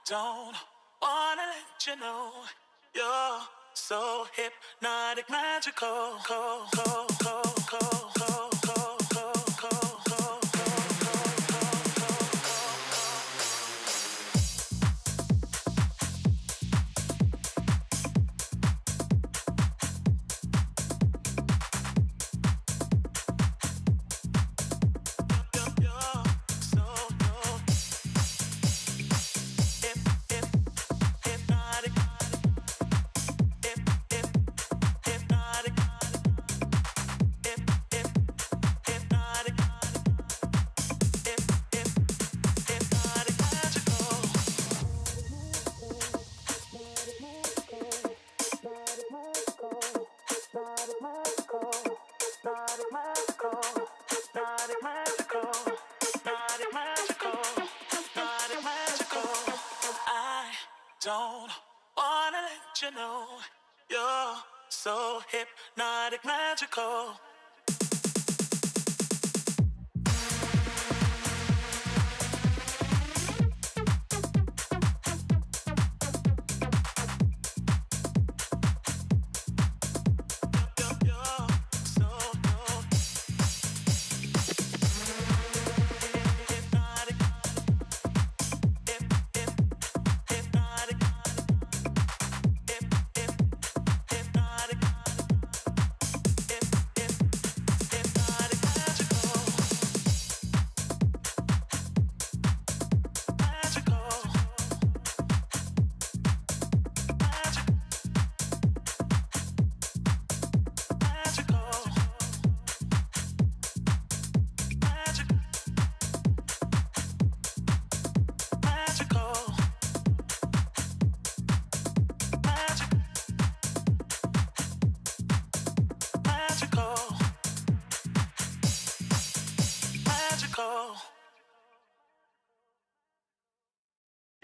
don't wanna let you know you're so hypnotic, magical, cold, cold, cold, cold, cold, cold, cold, cold, cold. Don't wanna let you know you're so hypnotic, magical.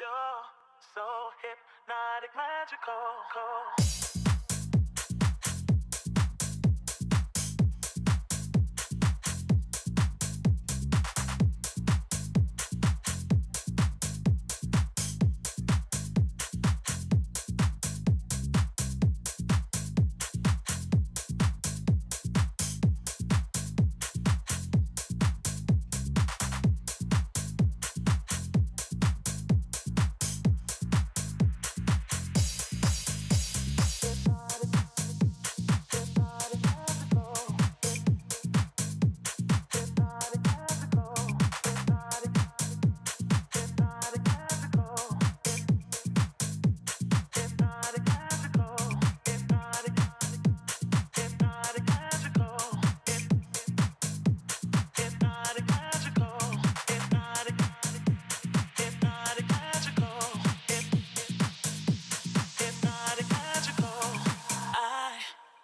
You're so hypnotic, magical.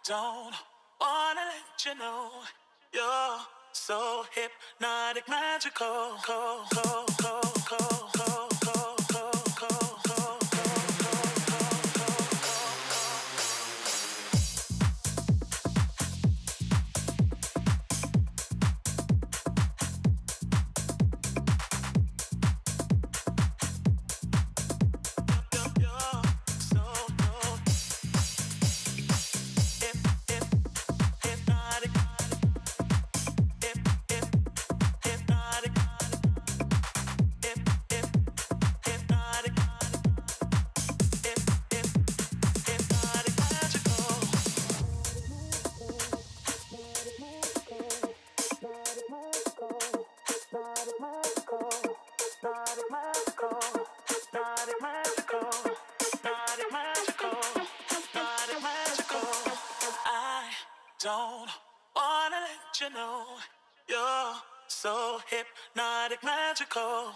Don't wanna let you know you're so hypnotic, magical, cold, cold, cold, cold, cold, cold, cold, cold, cold. Don't wanna let you know you're so hypnotic, magical.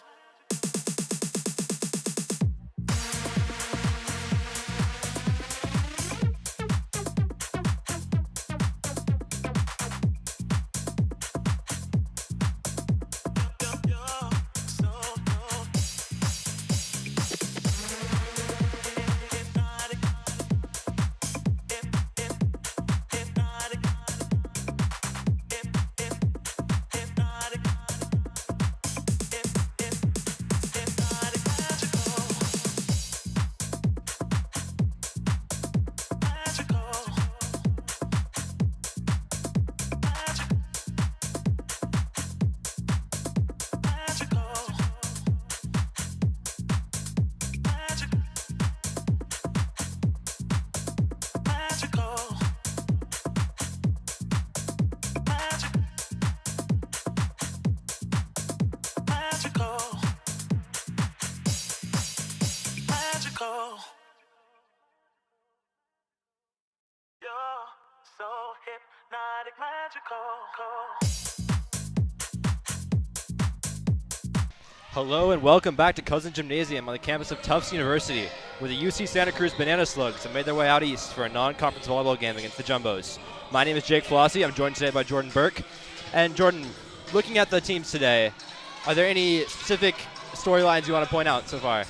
hypnotic, magical. Hello and welcome back to Cousin Gymnasium on the campus of Tufts University, where the UC Santa Cruz Banana Slugs have made their way out east for a non-conference volleyball game against the Jumbos. My name is Jake Flossie. I'm joined today by Jordan Burke. And Jordan, looking at the teams today, are there any specific storylines you want to point out so far?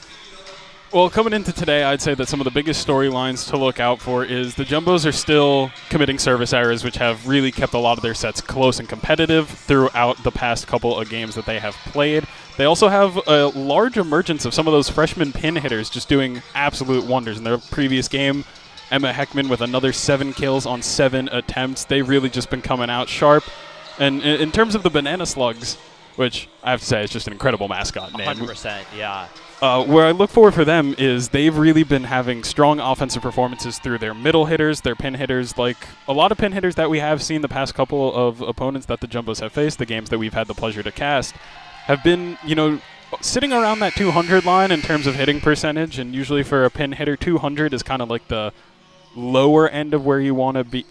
Well, coming into today, I'd say that some of the biggest storylines to look out for is the Jumbos are still committing service errors, which have really kept a lot of their sets close and competitive throughout the past couple of games that they have played. They also have a large emergence of some of those freshman pin hitters just doing absolute wonders. In their previous game, Emma Heckman with another 7 kills on 7 attempts. They've really just been coming out sharp. And in terms of the Banana Slugs, which I have to say is just an incredible mascot name. 100%, yeah. Where I look forward for them is they've really been having strong offensive performances through their middle hitters, their pin hitters, like a lot of pin hitters that we have seen the past couple of opponents that the Jumbos have faced, the games that we've had the pleasure to cast, have been, sitting around that 200 line in terms of hitting percentage, and usually for a pin hitter, 200 is kind of like the lower end of where you want to be,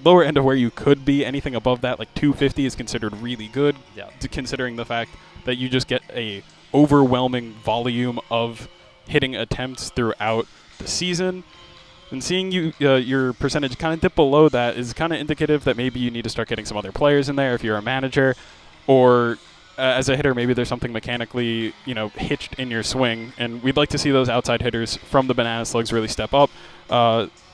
lower end of where you could be. Anything above that, like 250, is considered really good, considering the fact that you just get a overwhelming volume of hitting attempts throughout the season. And seeing your percentage kind of dip below that is kind of indicative that maybe you need to start getting some other players in there if you're a manager, or as a hitter, maybe there's something mechanically, hitched in your swing, and we'd like to see those outside hitters from the Banana Slugs really step up.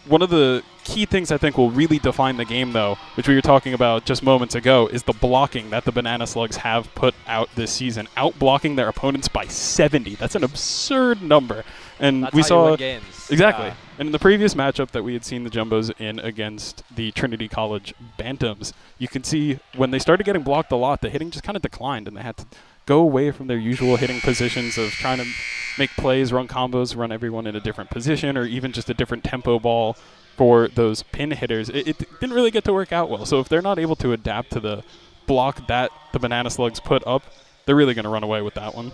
One of the key things I think will really define the game, though, which we were talking about just moments ago, is the blocking that the Banana Slugs have put out this season, out-blocking their opponents by 70. That's an absurd number. And that's we how saw you win games. Exactly. Yeah. And in the previous matchup that we had seen the Jumbos in against the Trinity College Bantams, you can see when they started getting blocked a lot, the hitting just kind of declined, and they had to go away from their usual hitting positions of trying to make plays, run combos, run everyone in a different position, or even just a different tempo ball for those pin hitters. It didn't really get to work out well. So if they're not able to adapt to the block that the Banana Slugs put up, they're really going to run away with that one.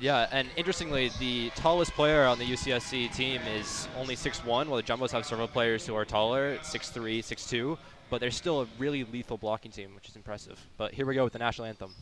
Yeah, and interestingly, the tallest player on the UCSC team is only 6'1", while the Jumbos have several players who are taller, 6'3", 6'2", but they're still a really lethal blocking team, which is impressive. But here we go with the national anthem.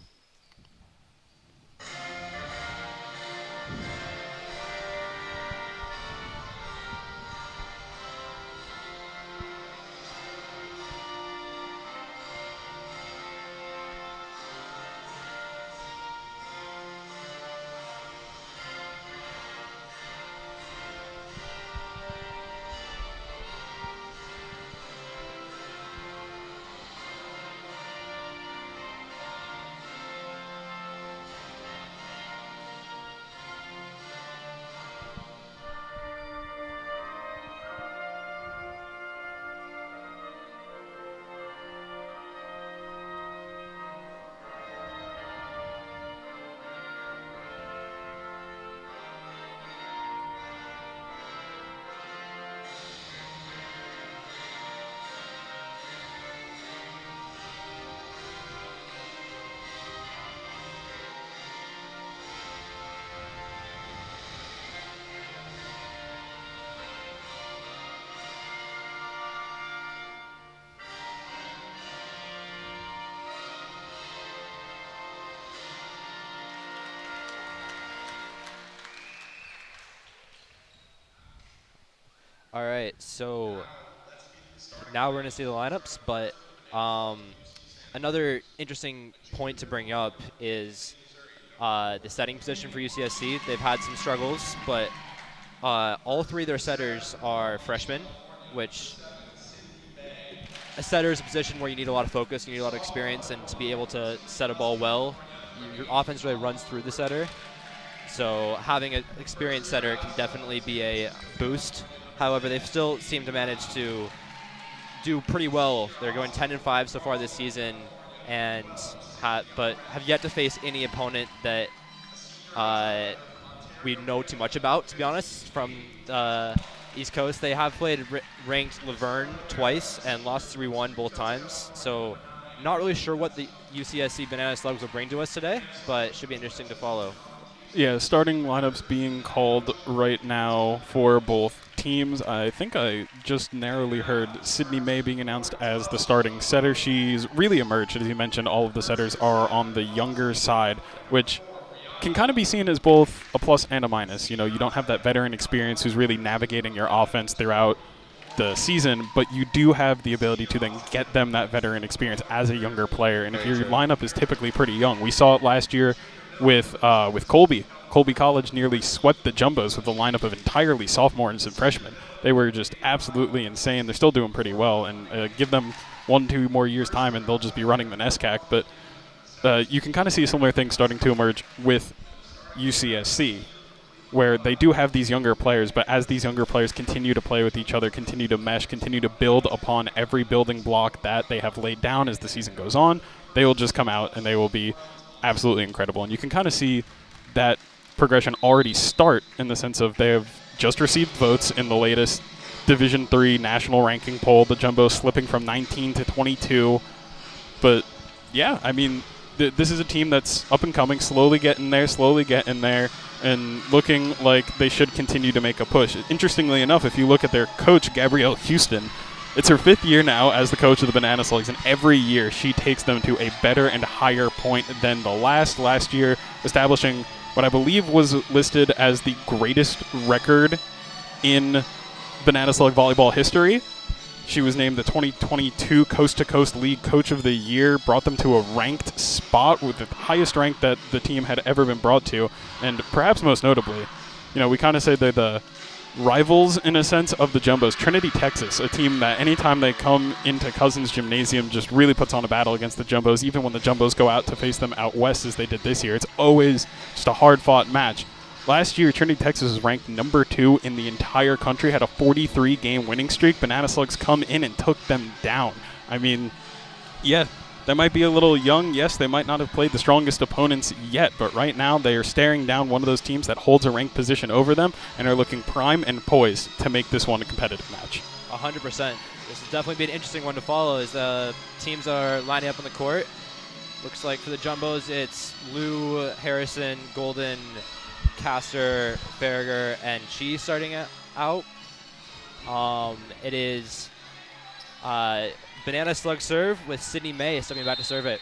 All right, so now we're going to see the lineups, but another interesting point to bring up is the setting position for UCSC. They've had some struggles, but all three of their setters are freshmen, which a setter is a position where you need a lot of focus, you need a lot of experience, and to be able to set a ball well, your offense really runs through the setter. So having an experienced setter can definitely be a boost. However, they've still seemed to manage to do pretty well. They're going 10-5 so far this season, and but have yet to face any opponent that we know too much about, to be honest, from East Coast. They have played ranked Laverne twice and lost 3-1 both times. So not really sure what the UCSC Banana Slugs will bring to us today, but it should be interesting to follow. Yeah, starting lineups being called right now for both teams. I think I just narrowly heard Sydney May being announced as the starting setter. She's really emerged. As you mentioned, all of the setters are on the younger side, which can kind of be seen as both a plus and a minus. You know, you don't have that veteran experience who's really navigating your offense throughout the season, but you do have the ability to then get them that veteran experience as a younger player. And if your lineup is typically pretty young, we saw it last year with Colby. Colby College nearly swept the Jumbos with a lineup of entirely sophomores and freshmen. They were just absolutely insane. They're still doing pretty well, and give them 1-2 more years' time, and they'll just be running the NESCAC. But you can kind of see a similar thing starting to emerge with UCSC, where they do have these younger players, but as these younger players continue to play with each other, continue to mesh, continue to build upon every building block that they have laid down as the season goes on, they will just come out and they will be absolutely incredible. And you can kind of see that progression already start in the sense of they have just received votes in the latest Division III national ranking poll, the Jumbo slipping from 19 to 22. But, yeah, I mean, this is a team that's up and coming, slowly getting there, and looking like they should continue to make a push. Interestingly enough, if you look at their coach, Gabrielle Houston, it's her 5th year now as the coach of the Banana Slugs, and every year she takes them to a better and higher point than the last year, establishing what I believe was listed as the greatest record in Banana Slug volleyball history. She was named the 2022 Coast to Coast League Coach of the Year, brought them to a ranked spot with the highest rank that the team had ever been brought to, and perhaps most notably, you know, we kind of say they're the rivals, in a sense, of the Jumbos. Trinity, Texas, a team that anytime they come into Cousins Gymnasium just really puts on a battle against the Jumbos. Even when the Jumbos go out to face them out west as they did this year, it's always just a hard-fought match. Last year, Trinity, Texas was ranked number 2 in the entire country, had a 43-game winning streak. Banana Slugs come in and took them down. I mean, yeah, they might be a little young. Yes, they might not have played the strongest opponents yet, but right now they are staring down one of those teams that holds a ranked position over them and are looking prime and poised to make this one a competitive match. 100%. This will definitely be an interesting one to follow as teams are lining up on the court. Looks like for the Jumbos, it's Lou, Harrison, Golden, Castor, Farragher, and Chi starting out. It is Banana Slug serve with Sydney May stepping back to serve it.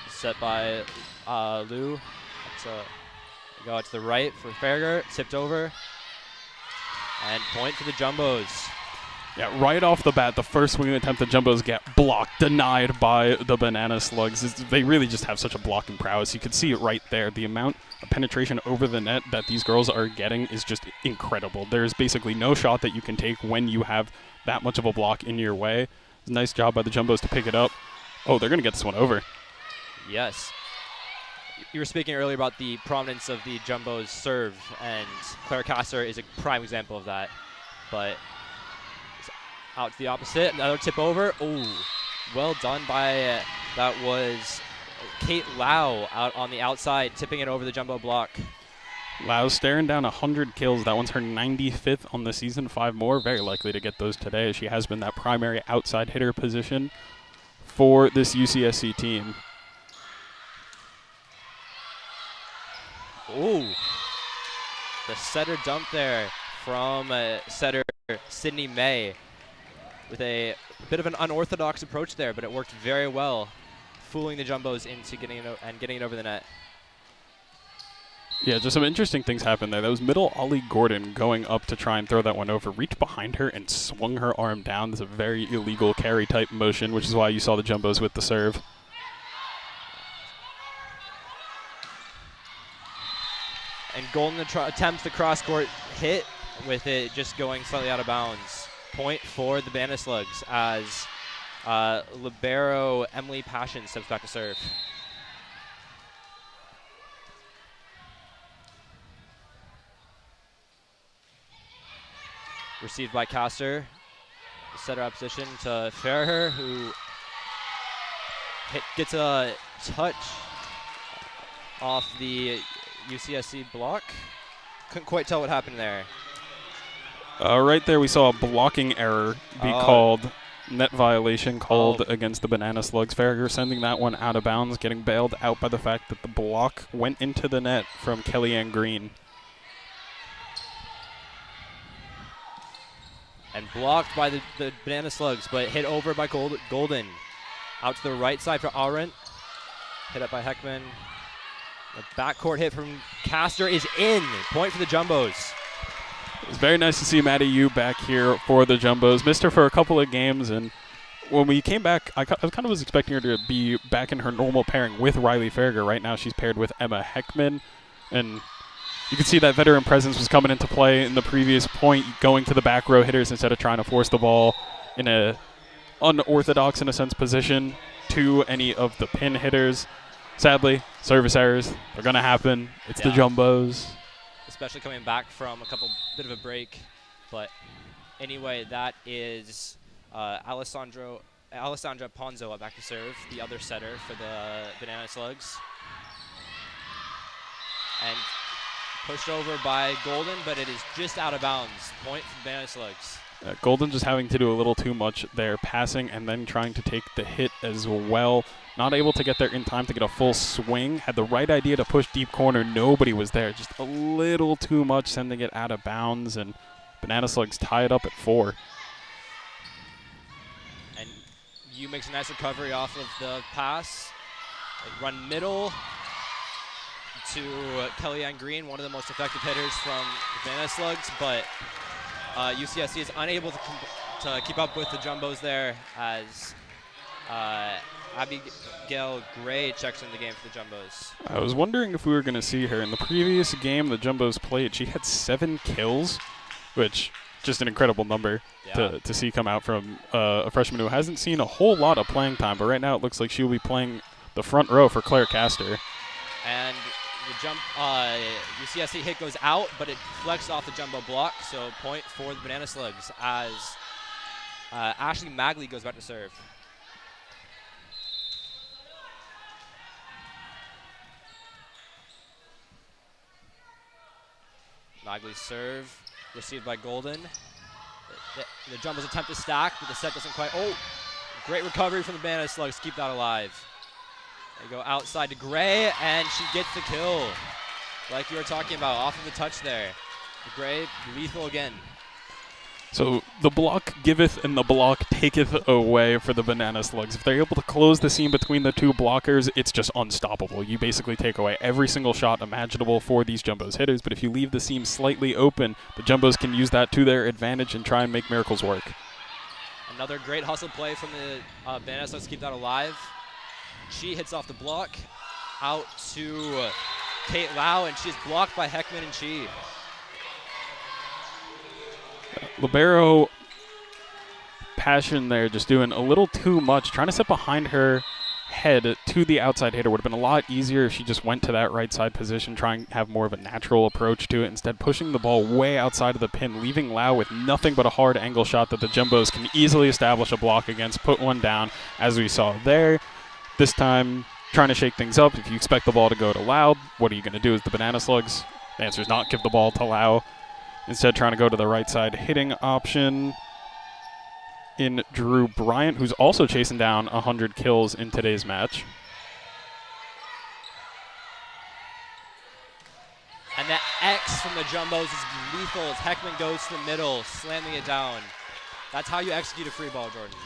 Set by Lou. Go to the right for Farragher. Tipped over. And point for the Jumbos. Yeah, right off the bat, the first swing attempt the Jumbos get blocked, denied by the Banana Slugs. They really just have such a blocking prowess. You can see it right there. The amount of penetration over the net that these girls are getting is just incredible. There's basically no shot that you can take when you have that much of a block in your way. Nice job by the Jumbos to pick it up. Oh, they're going to get this one over. Yes. You were speaking earlier about the prominence of the Jumbos serve, and Claire Castor is a prime example of that. But out to the opposite, another tip over. Oh, well done by, that was Kate Lau out on the outside, tipping it over the Jumbo block. Lau's staring down 100 kills. That one's her 95th on the season, 5 more. Very likely to get those today, as she has been that primary outside hitter position for this UCSC team. Oh, the setter dump there from setter Sydney May, with a bit of an unorthodox approach there, but it worked very well, fooling the Jumbos into getting it over the net. Yeah, just some interesting things happened there. That was middle Ollie Gordon going up to try and throw that one over, reached behind her and swung her arm down. That's a very illegal carry type motion, which is why you saw the Jumbos with the serve. And Golden attempts the cross-court hit, with it just going slightly out of bounds. Point for the Banana Slugs as libero Emily Passion steps back to serve. Received by Castor. Setter opposition to Farragher, who gets a touch off the UCSC block. Couldn't quite tell what happened there. Right there we saw a blocking error be called Net violation called against the Banana Slugs. Farragher sending that one out of bounds, getting bailed out by the fact that the block went into the net from Kellyanne Green. And blocked by the Banana Slugs, but hit over by Golden. Out to the right side for Arendt. Hit up by Heckman. The backcourt hit from Castor is in. Point for the Jumbos. It's very nice to see Maddie Yu back here for the Jumbos. Missed her for a couple of games, and when we came back, I kind of was expecting her to be back in her normal pairing with Riley Farragher. Right now she's paired with Emma Heckman, and you can see that veteran presence was coming into play in the previous point, going to the back row hitters instead of trying to force the ball in a unorthodox, in a sense, position to any of the pin hitters. Sadly, service errors are going to happen. It's the Jumbos. Especially coming back from a bit of a break. But anyway, that is Alessandra Ponzo back to serve, the other setter for the Banana Slugs. And pushed over by Golden, but it is just out of bounds. Point for Banana Slugs. Golden just having to do a little too much there, passing and then trying to take the hit as well. Not able to get there in time to get a full swing. Had the right idea to push deep corner. Nobody was there. Just a little too much, sending it out of bounds. And Banana Slugs tie it up at 4. And Yu makes a nice recovery off of the pass. They run middle to Kellyanne Green, one of the most effective hitters from the Banana Slugs. But UCSC is unable to keep up with the Jumbos there as Abigail Gray checks in the game for the Jumbos. I was wondering if we were going to see her. In the previous game the Jumbos played, she had 7 kills, which just an incredible number to see come out from a freshman who hasn't seen a whole lot of playing time. But right now it looks like she will be playing the front row for Claire Castor. And the UCSC hit goes out, but it flexed off the Jumbo block, so point for the Banana Slugs as Ashley Magley goes back to serve. Magley's serve, received by Golden. The Jumbos attempt to stack, but the set doesn't quite. Oh, great recovery from the Banana Slugs. Keep that alive. They go outside to Gray, and she gets the kill. Like you were talking about, off of the touch there. Gray, lethal again. So the block giveth and the block taketh away for the Banana Slugs. If they're able to close the seam between the two blockers, it's just unstoppable. You basically take away every single shot imaginable for these Jumbos hitters, but if you leave the seam slightly open, the Jumbos can use that to their advantage and try and make miracles work. Another great hustle play from the Banana Slugs to keep that alive. She hits off the block out to Kate Lau, and she's blocked by Heckman and Chi. Libero passion there, just doing a little too much. Trying to sit behind her head to the outside hitter would have been a lot easier if she just went to that right side position, trying to have more of a natural approach to it. Instead, pushing the ball way outside of the pin, leaving Lau with nothing but a hard angle shot that the Jumbos can easily establish a block against, put one down, as we saw there. This time, trying to shake things up. If you expect the ball to go to Lau, what are you going to do as the Banana Slugs? The answer is not give the ball to Lau. Instead, trying to go to the right side hitting option in Drew Bryant, who's also chasing down 100 kills in today's match. And that X from the Jumbos is lethal as Heckman goes to the middle, slamming it down. That's how you execute a free ball, Jordan.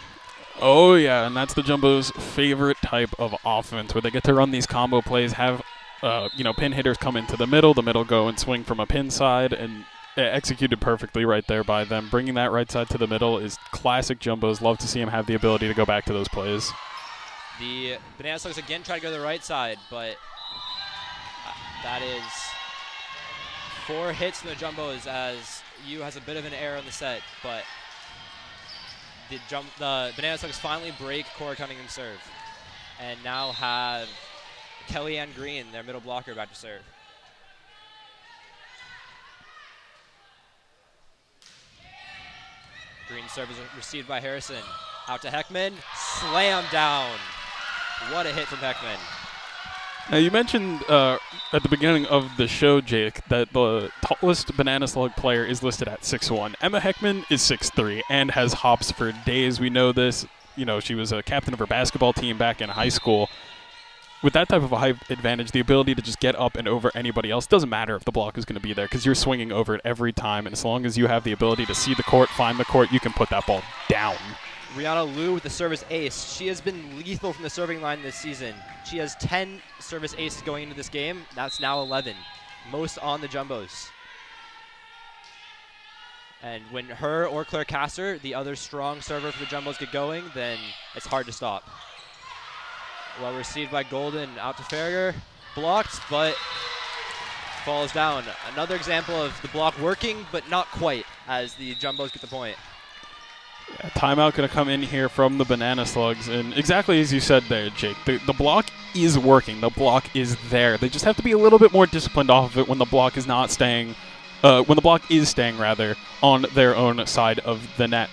Oh, yeah, and that's the Jumbos' favorite type of offense, where they get to run these combo plays, have pin hitters come into the middle go and swing from a pin side, and executed perfectly right there by them. Bringing that right side to the middle is classic Jumbos. Love to see him have the ability to go back to those plays. The Banana Slugs again try to go to the right side, but that is 4 hits from the Jumbos as Yu has a bit of an error on the set, but the Banana Slugs finally break Cora Cunningham's serve and now have Kellyanne Green, their middle blocker, back to serve. Green serve is received by Harrison. Out to Heckman. Slam down. What a hit from Heckman. Now, you mentioned at the beginning of the show, Jake, that the tallest Banana Slug player is listed at 6'1". Emma Heckman is 6'3" and has hops for days. We know this. You know, she was a captain of her basketball team back in high school. With that type of a height advantage, the ability to just get up and over anybody else doesn't matter if the block is going to be there because you're swinging over it every time. And as long as you have the ability to see the court, find the court, you can put that ball down. Rihanna Liu with the service ace. She has been lethal from the serving line this season. She has 10 service aces going into this game. That's now 11. Most on the Jumbos. And when her or Claire Casser, the other strong server for the Jumbos, get going, then it's hard to stop. Well received by Golden. Out to Farragher. Blocked, but falls down. Another example of the block working, but not quite, as the Jumbos get the point. Yeah, timeout going to come in here from the Banana Slugs. And exactly as you said there, Jake, the block is working. The block is there. They just have to be a little bit more disciplined off of it when the block is not staying, when the block is staying, rather, on their own side of the net.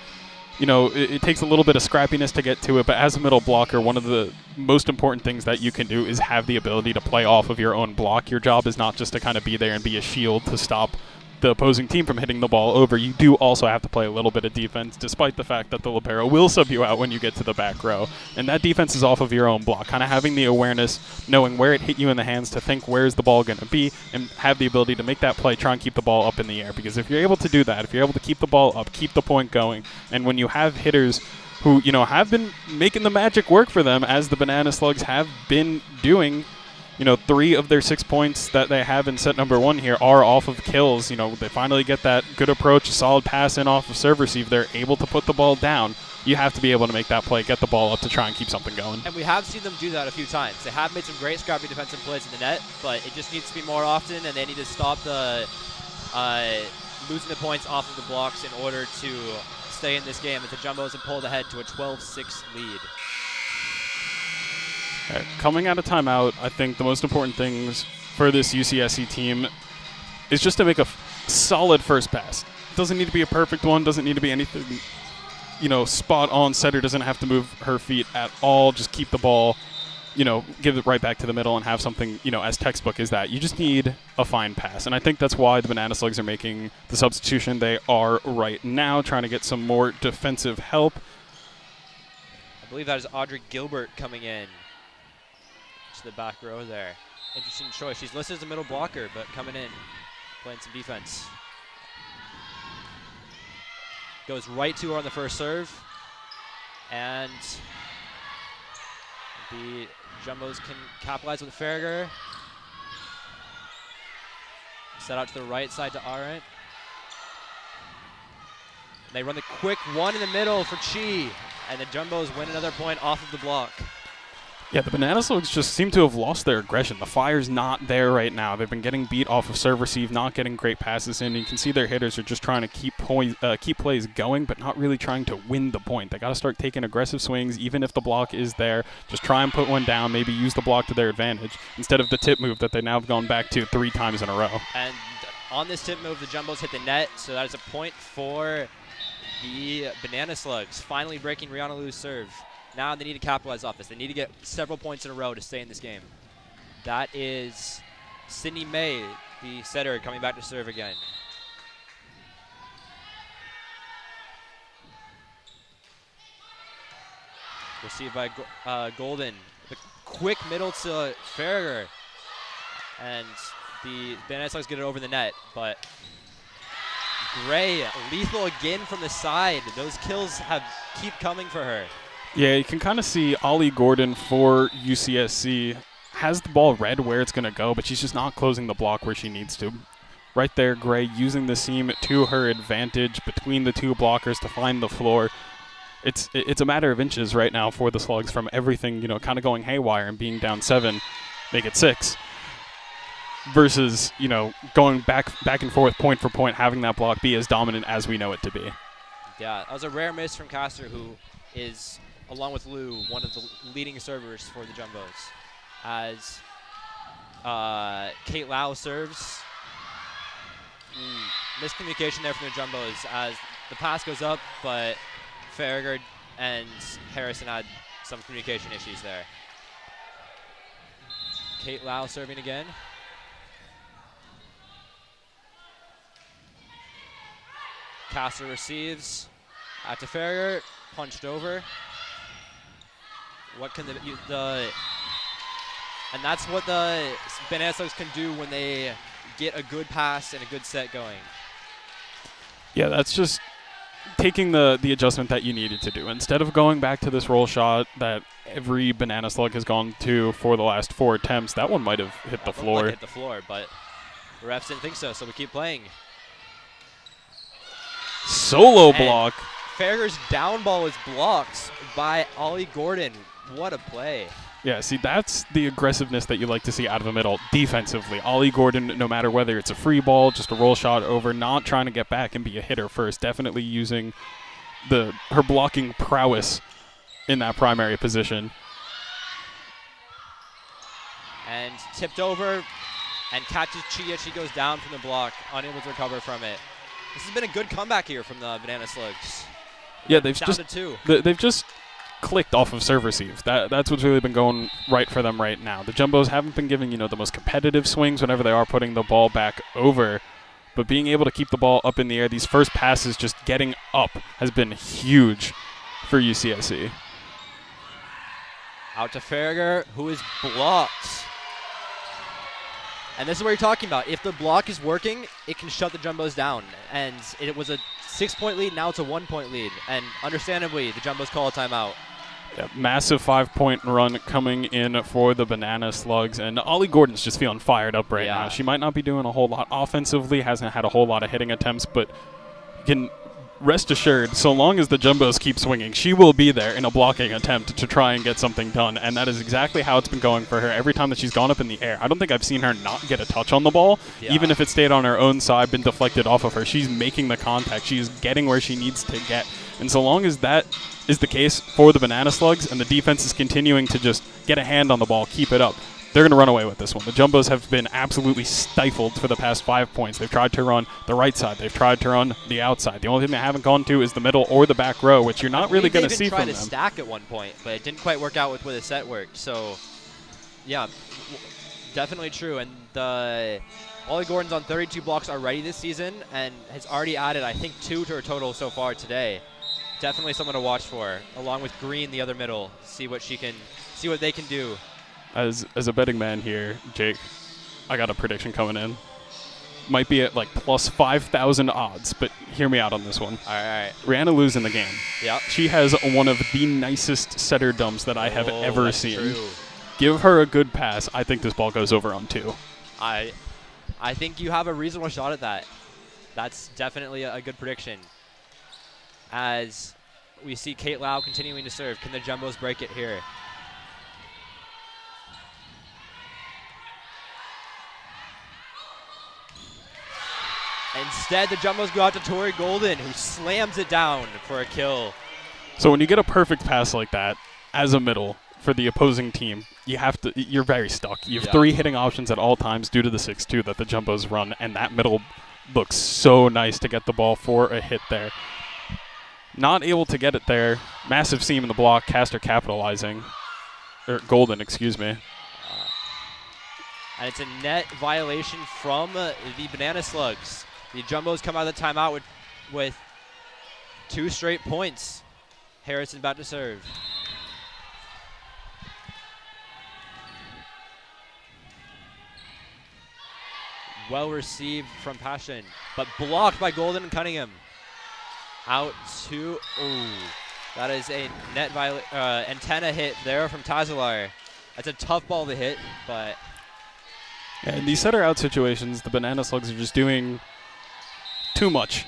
You know, it takes a little bit of scrappiness to get to it, but as a middle blocker, one of the most important things that you can do is have the ability to play off of your own block. Your job is not just to kind of be there and be a shield to stop the opposing team from hitting the ball over. You do also have to play a little bit of defense, despite the fact that the libero will sub you out when you get to the back row. And that defense is off of your own block, kind of having the awareness, knowing where it hit you in the hands to think where's the ball going to be, and have the ability to make that play, try and keep the ball up in the air. Because if you're able to do that, if you're able to keep the ball up, keep the point going, and when you have hitters who, you know, have been making the magic work for them, as the Banana Slugs have been doing, you know, 3 of their 6 points that they have in set number 1 here are off of kills. You know, they finally get that good approach, solid pass in off of serve receive. They're able to put the ball down. You have to be able to make that play, get the ball up to try and keep something going. And we have seen them do that a few times. They have made some great scrappy defensive plays in the net, but it just needs to be more often, and they need to stop the losing the points off of the blocks in order to stay in this game, as the Jumbos have pulled ahead to a 12-6 lead. Right, coming out of timeout, I think the most important things for this UCSC team is just to make a solid first pass. Doesn't need to be a perfect one, doesn't need to be anything, you know, spot on. Setter doesn't have to move her feet at all. Just keep the ball, you know, give it right back to the middle and have something, you know, as textbook as that. You just need a fine pass. And I think that's why the Banana Slugs are making the substitution they are right now, trying to get some more defensive help. I believe that is Audrey Gilbert coming in to the back row there. Interesting choice. She's listed as a middle blocker, but coming in, playing some defense. Goes right to her on the first serve. And the Jumbos can capitalize with Farragher. Set out to the right side to Arendt. They run the quick one in the middle for Chi. And the Jumbos win another point off of the block. Yeah, the Banana Slugs just seem to have lost their aggression. The fire's not there right now. They've been getting beat off of serve receive, not getting great passes in. You can see their hitters are just trying to keep plays going, but not really trying to win the point. They got to start taking aggressive swings, even if the block is there. Just try and put one down, maybe use the block to their advantage, instead of the tip move that they now have gone back to 3 times in a row. And on this tip move, the Jumbos hit the net, so that is a point for the Banana Slugs, finally breaking Rihanna Liu's serve. Now they need to capitalize off this. They need to get several points in a row to stay in this game. That is Sydney May, the setter, coming back to serve again. Received by Golden. The quick middle to Farragher. And the Banana Slugs get it over the net, but Gray, lethal again from the side. Those kills keep coming for her. Yeah, you can kind of see Ollie Gordon for UCSC has the ball read where it's going to go, but she's just not closing the block where she needs to. Right there, Gray using the seam to her advantage between the 2 blockers to find the floor. It's a matter of inches right now for the Slugs from everything, you know, kind of going haywire and being down 7, make it 6. Versus, you know, going back and forth, point for point, having that block be as dominant as we know it to be. Yeah, that was a rare miss from Castor, who is, along with Liu, one of the leading servers for the Jumbos. As Kate Lau serves. Miscommunication there from the Jumbos as the pass goes up, but Farragher and Harrison had some communication issues there. Kate Lau serving again. Castle receives. At to Farrier, punched over. What can and that's what the Banana Slugs can do when they get a good pass and a good set going. Yeah, that's just taking the adjustment that you needed to do. Instead of going back to this roll shot that every Banana Slug has gone to for the last 4 attempts, that one might have hit the floor. Hit the floor, but the refs didn't think so, so we keep playing. Solo block. Farragher's down ball is blocked by Ollie Gordon. What a play. Yeah, see, that's the aggressiveness that you like to see out of a middle defensively. Ollie Gordon, no matter whether it's a free ball, just a roll shot over, not trying to get back and be a hitter first, definitely using her blocking prowess in that primary position. And tipped over and catches Chia. She goes down from the block, unable to recover from it. This has been a good comeback here from the Banana Slugs. Yeah, they've down just to 2. They've just clicked off of serve receive. That's what's really been going right for them right now. The Jumbos haven't been giving, the most competitive swings whenever they are putting the ball back over, but being able to keep the ball up in the air, these first passes just getting up has been huge for UCSC. Out to Farragher, who is blocked. And this is what you're talking about. If the block is working, it can shut the Jumbos down. And it was a 6-point lead, now it's a 1-point lead. And understandably, the Jumbos call a timeout. Yeah, massive 5-point run coming in for the Banana Slugs. And Ollie Gordon's just feeling fired up right now. She might not be doing a whole lot offensively, hasn't had a whole lot of hitting attempts, but can rest assured, so long as the Jumbos keep swinging, she will be there in a blocking attempt to try and get something done, and that is exactly how it's been going for her every time that she's gone up in the air. I don't think I've seen her not get a touch on the ball, even if it stayed on her own side, been deflected off of her. She's making the contact. She's getting where she needs to get, and so long as that is the case for the Banana Slugs and the defense is continuing to just get a hand on the ball, keep it up, they're going to run away with this one. The Jumbos have been absolutely stifled for the past 5 points. They've tried to run the right side. They've tried to run the outside. The only thing they haven't gone to is the middle or the back row, which you're not really going to see from them. They tried to stack at one point, but it didn't quite work out with where the set worked. So, yeah, definitely true. And Ollie Gordon's on 32 blocks already this season and has already added, I think, 2 to her total so far today. Definitely someone to watch for, along with Green, the other middle. See what they can do. As a betting man here, Jake, I got a prediction coming in. Might be at like plus 5,000 odds, but hear me out on this one. All right. Rihanna losing the game. Yep. She has one of the nicest setter dumps that I have ever seen. True. Give her a good pass. I think this ball goes over on 2. I think you have a reasonable shot at that. That's definitely a good prediction. As we see Kate Lau continuing to serve. Can the Jumbos break it here? Instead, the Jumbos go out to Tori Golden, who slams it down for a kill. So when you get a perfect pass like that as a middle for the opposing team, you're very stuck. You have 3 hitting options at all times due to the 6-2 that the Jumbos run, and that middle looks so nice to get the ball for a hit there. Not able to get it there. Massive seam in the block. Caster capitalizing. Or Golden, excuse me. And it's a net violation from the Banana Slugs. The Jumbos come out of the timeout with 2 straight points. Harrison about to serve. Well received from Passion, but blocked by Golden and Cunningham. Out to, that is a net antenna hit there from Tazalar. That's a tough ball to hit, but. Yeah, in these setter out situations, the Banana Slugs are just doing too much.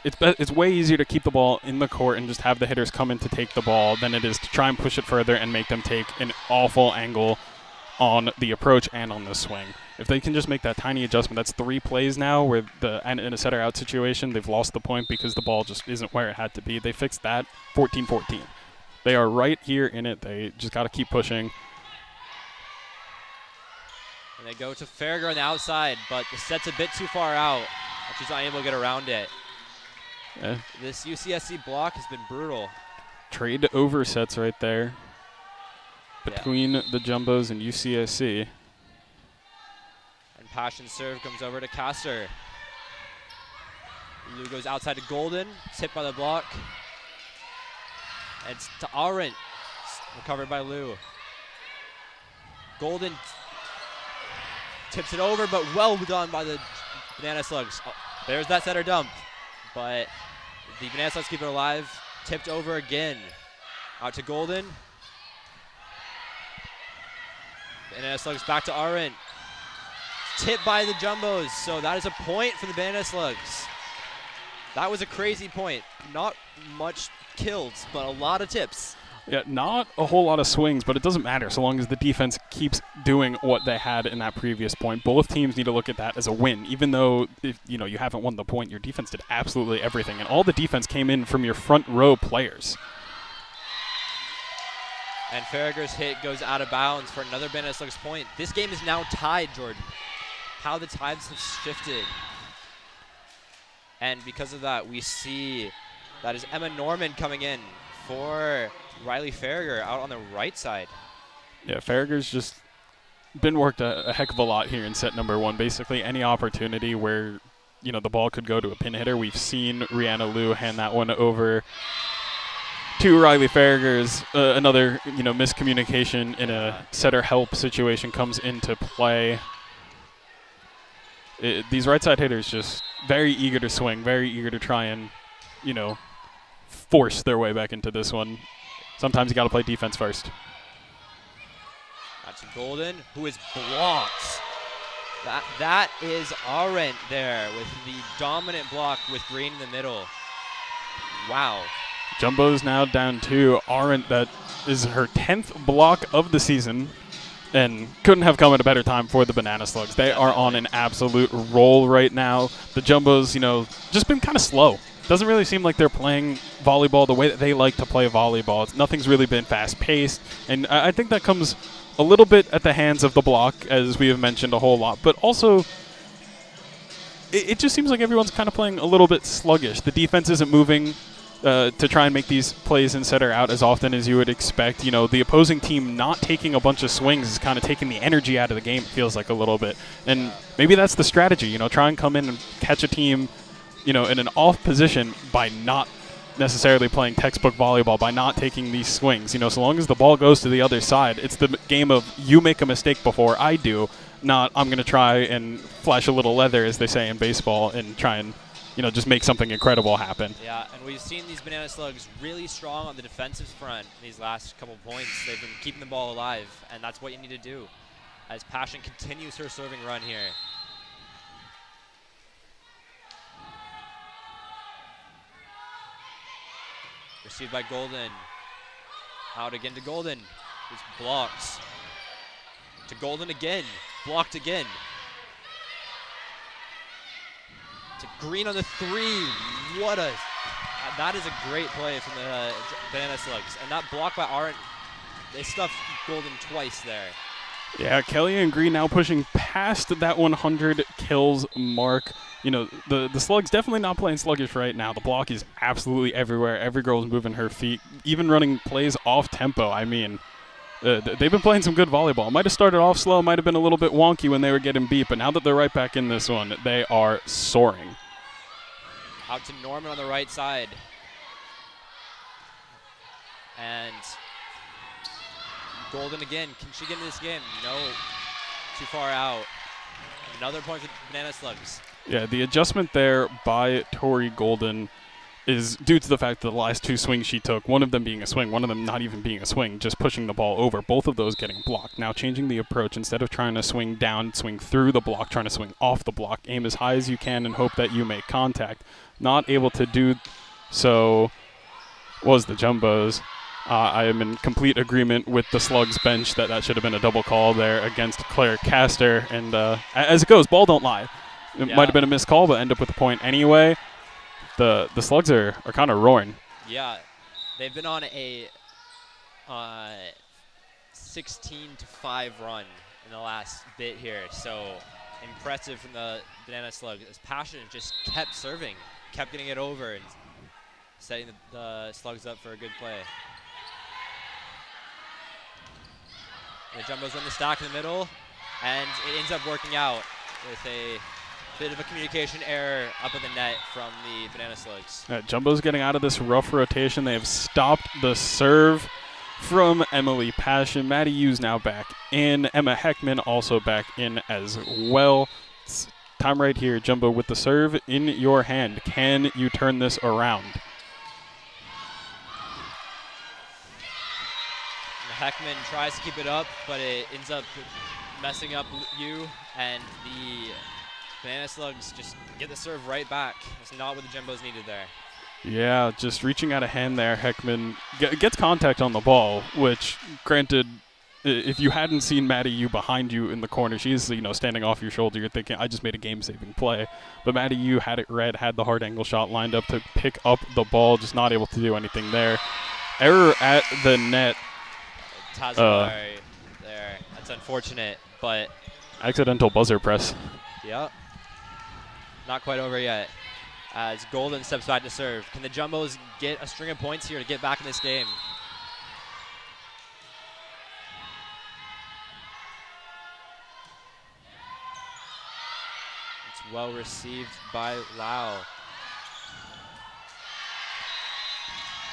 It's way easier to keep the ball in the court and just have the hitters come in to take the ball than it is to try and push it further and make them take an awful angle on the approach and on the swing. If they can just make that tiny adjustment, that's 3 plays now where in a setter out situation, they've lost the point because the ball just isn't where it had to be. They fixed that 14-14. They are right here in it. They just got to keep pushing. And they go to Farragher on the outside, but the set's a bit too far out. And she's not able to get around it. Yeah. This UCSC block has been brutal. Trade over sets right there between the Jumbos and UCSC. Passion serve comes over to Caster. Lou goes outside to Golden, tipped by the block. It's to Arendt, recovered by Lou. Golden tips it over, but well done by the Banana Slugs. Oh, there's that setter dump, but the Banana Slugs keep it alive. Tipped over again. Out to Golden. Banana Slugs back to Arendt. Tipped by the Jumbos, so that is a point for the Banana Slugs. That was a crazy point. Not much kills, but a lot of tips. Yeah, not a whole lot of swings, but it doesn't matter so long as the defense keeps doing what they had in that previous point. Both teams need to look at that as a win, even though if you haven't won the point. Your defense did absolutely everything, and all the defense came in from your front row players. And Farragher's hit goes out of bounds for another Banana Slugs point. This game is now tied, Jordan. How the tides have shifted. And because of that, we see that is Emma Norman coming in for Riley Farragher out on the right side. Yeah, Farragher's just been worked a heck of a lot here in set number 1. Basically, any opportunity where, the ball could go to a pin hitter, we've seen Rihanna Liu hand that one over to Riley Farragher's. Another, miscommunication in a setter help situation comes into play. These right side hitters just very eager to swing, very eager to try and, force their way back into this one. Sometimes you got to play defense first. That's Golden, who is blocked. That is Arendt there with the dominant block with Green in the middle. Wow. Jumbo's now down 2. Arendt, that is her 10th block of the season, and couldn't have come at a better time for the Banana Slugs. They are on an absolute roll right now. The Jumbos, just been kind of slow. Doesn't really seem like they're playing volleyball the way that they like to play volleyball. Nothing's really been fast-paced, and I think that comes a little bit at the hands of the block, as we have mentioned a whole lot, but also it just seems like everyone's kind of playing a little bit sluggish. The defense isn't moving to try and make these plays and setter out as often as you would expect. The opposing team not taking a bunch of swings is kind of taking the energy out of the game, it feels like a little bit. And maybe that's the strategy, try and come in and catch a team, in an off position by not necessarily playing textbook volleyball, by not taking these swings. So long as the ball goes to the other side, it's the game of you make a mistake before I do, not I'm going to try and flash a little leather, as they say in baseball, and try and just make something incredible happen. Yeah, and we've seen these Banana Slugs really strong on the defensive front these last couple points. They've been keeping the ball alive, and that's what you need to do as Passion continues her serving run here. Received by Golden. Out again to Golden, who's blocked. To Golden again, blocked again. To Green on the 3. That is a great play from the Banana Slugs. And that block by Arendt, they stuffed Golden twice there. Yeah, Kelly and Green now pushing past that 100 kills mark. The Slugs definitely not playing sluggish right now. The block is absolutely everywhere. Every girl's moving her feet, even running plays off tempo. I mean, they've been playing some good volleyball. Might have started off slow, might have been a little bit wonky when they were getting beat, but now that they're right back in this one, they are soaring. Out to Norman on the right side. And Golden again. Can she get into this game? No. Too far out. Another point for the Banana Slugs. Yeah, the adjustment there by Tori Golden is due to the fact that the last 2 swings she took, one of them being a swing, one of them not even being a swing, just pushing the ball over, both of those getting blocked. Now changing the approach, instead of trying to swing down, swing through the block, trying to swing off the block, aim as high as you can and hope that you make contact. Not able to do so was the Jumbos. I am in complete agreement with the Slugs bench that should have been a double call there against Claire Caster. And as it goes, ball don't lie. It might have been a missed call, but end up with a point anyway. The Slugs are kind of roaring. Yeah, they've been on a 16-5 run in the last bit here. So impressive from the Banana Slug. As Passion just kept serving, kept getting it over and setting the Slugs up for a good play. And the Jumbos run the stack in the middle, and it ends up working out. with a bit of a communication error up in the net from the Banana Slugs. Jumbo's getting out of this rough rotation. They have stopped the serve from Emily Passion. Maddie Yu's now back in. Emma Heckman also back in as well. It's time right here, Jumbo, with the serve in your hand. Can you turn this around? Heckman tries to keep it up, but it ends up messing up Yu, and the Banana Slugs just get the serve right back. That's not what the Jumbos needed there. Yeah, just reaching out a hand there. Heckman gets contact on the ball, which, granted, if you hadn't seen Maddie Yu behind you in the corner, she's standing off your shoulder. You're thinking, I just made a game-saving play. But Maddie Yu had it read, had the hard angle shot lined up to pick up the ball, just not able to do anything there. Error at the net. Tazawari there. That's unfortunate, but accidental buzzer press. Yep. Not quite over yet. As Golden steps back to serve. Can the Jumbos get a string of points here to get back in this game? It's well received by Lau.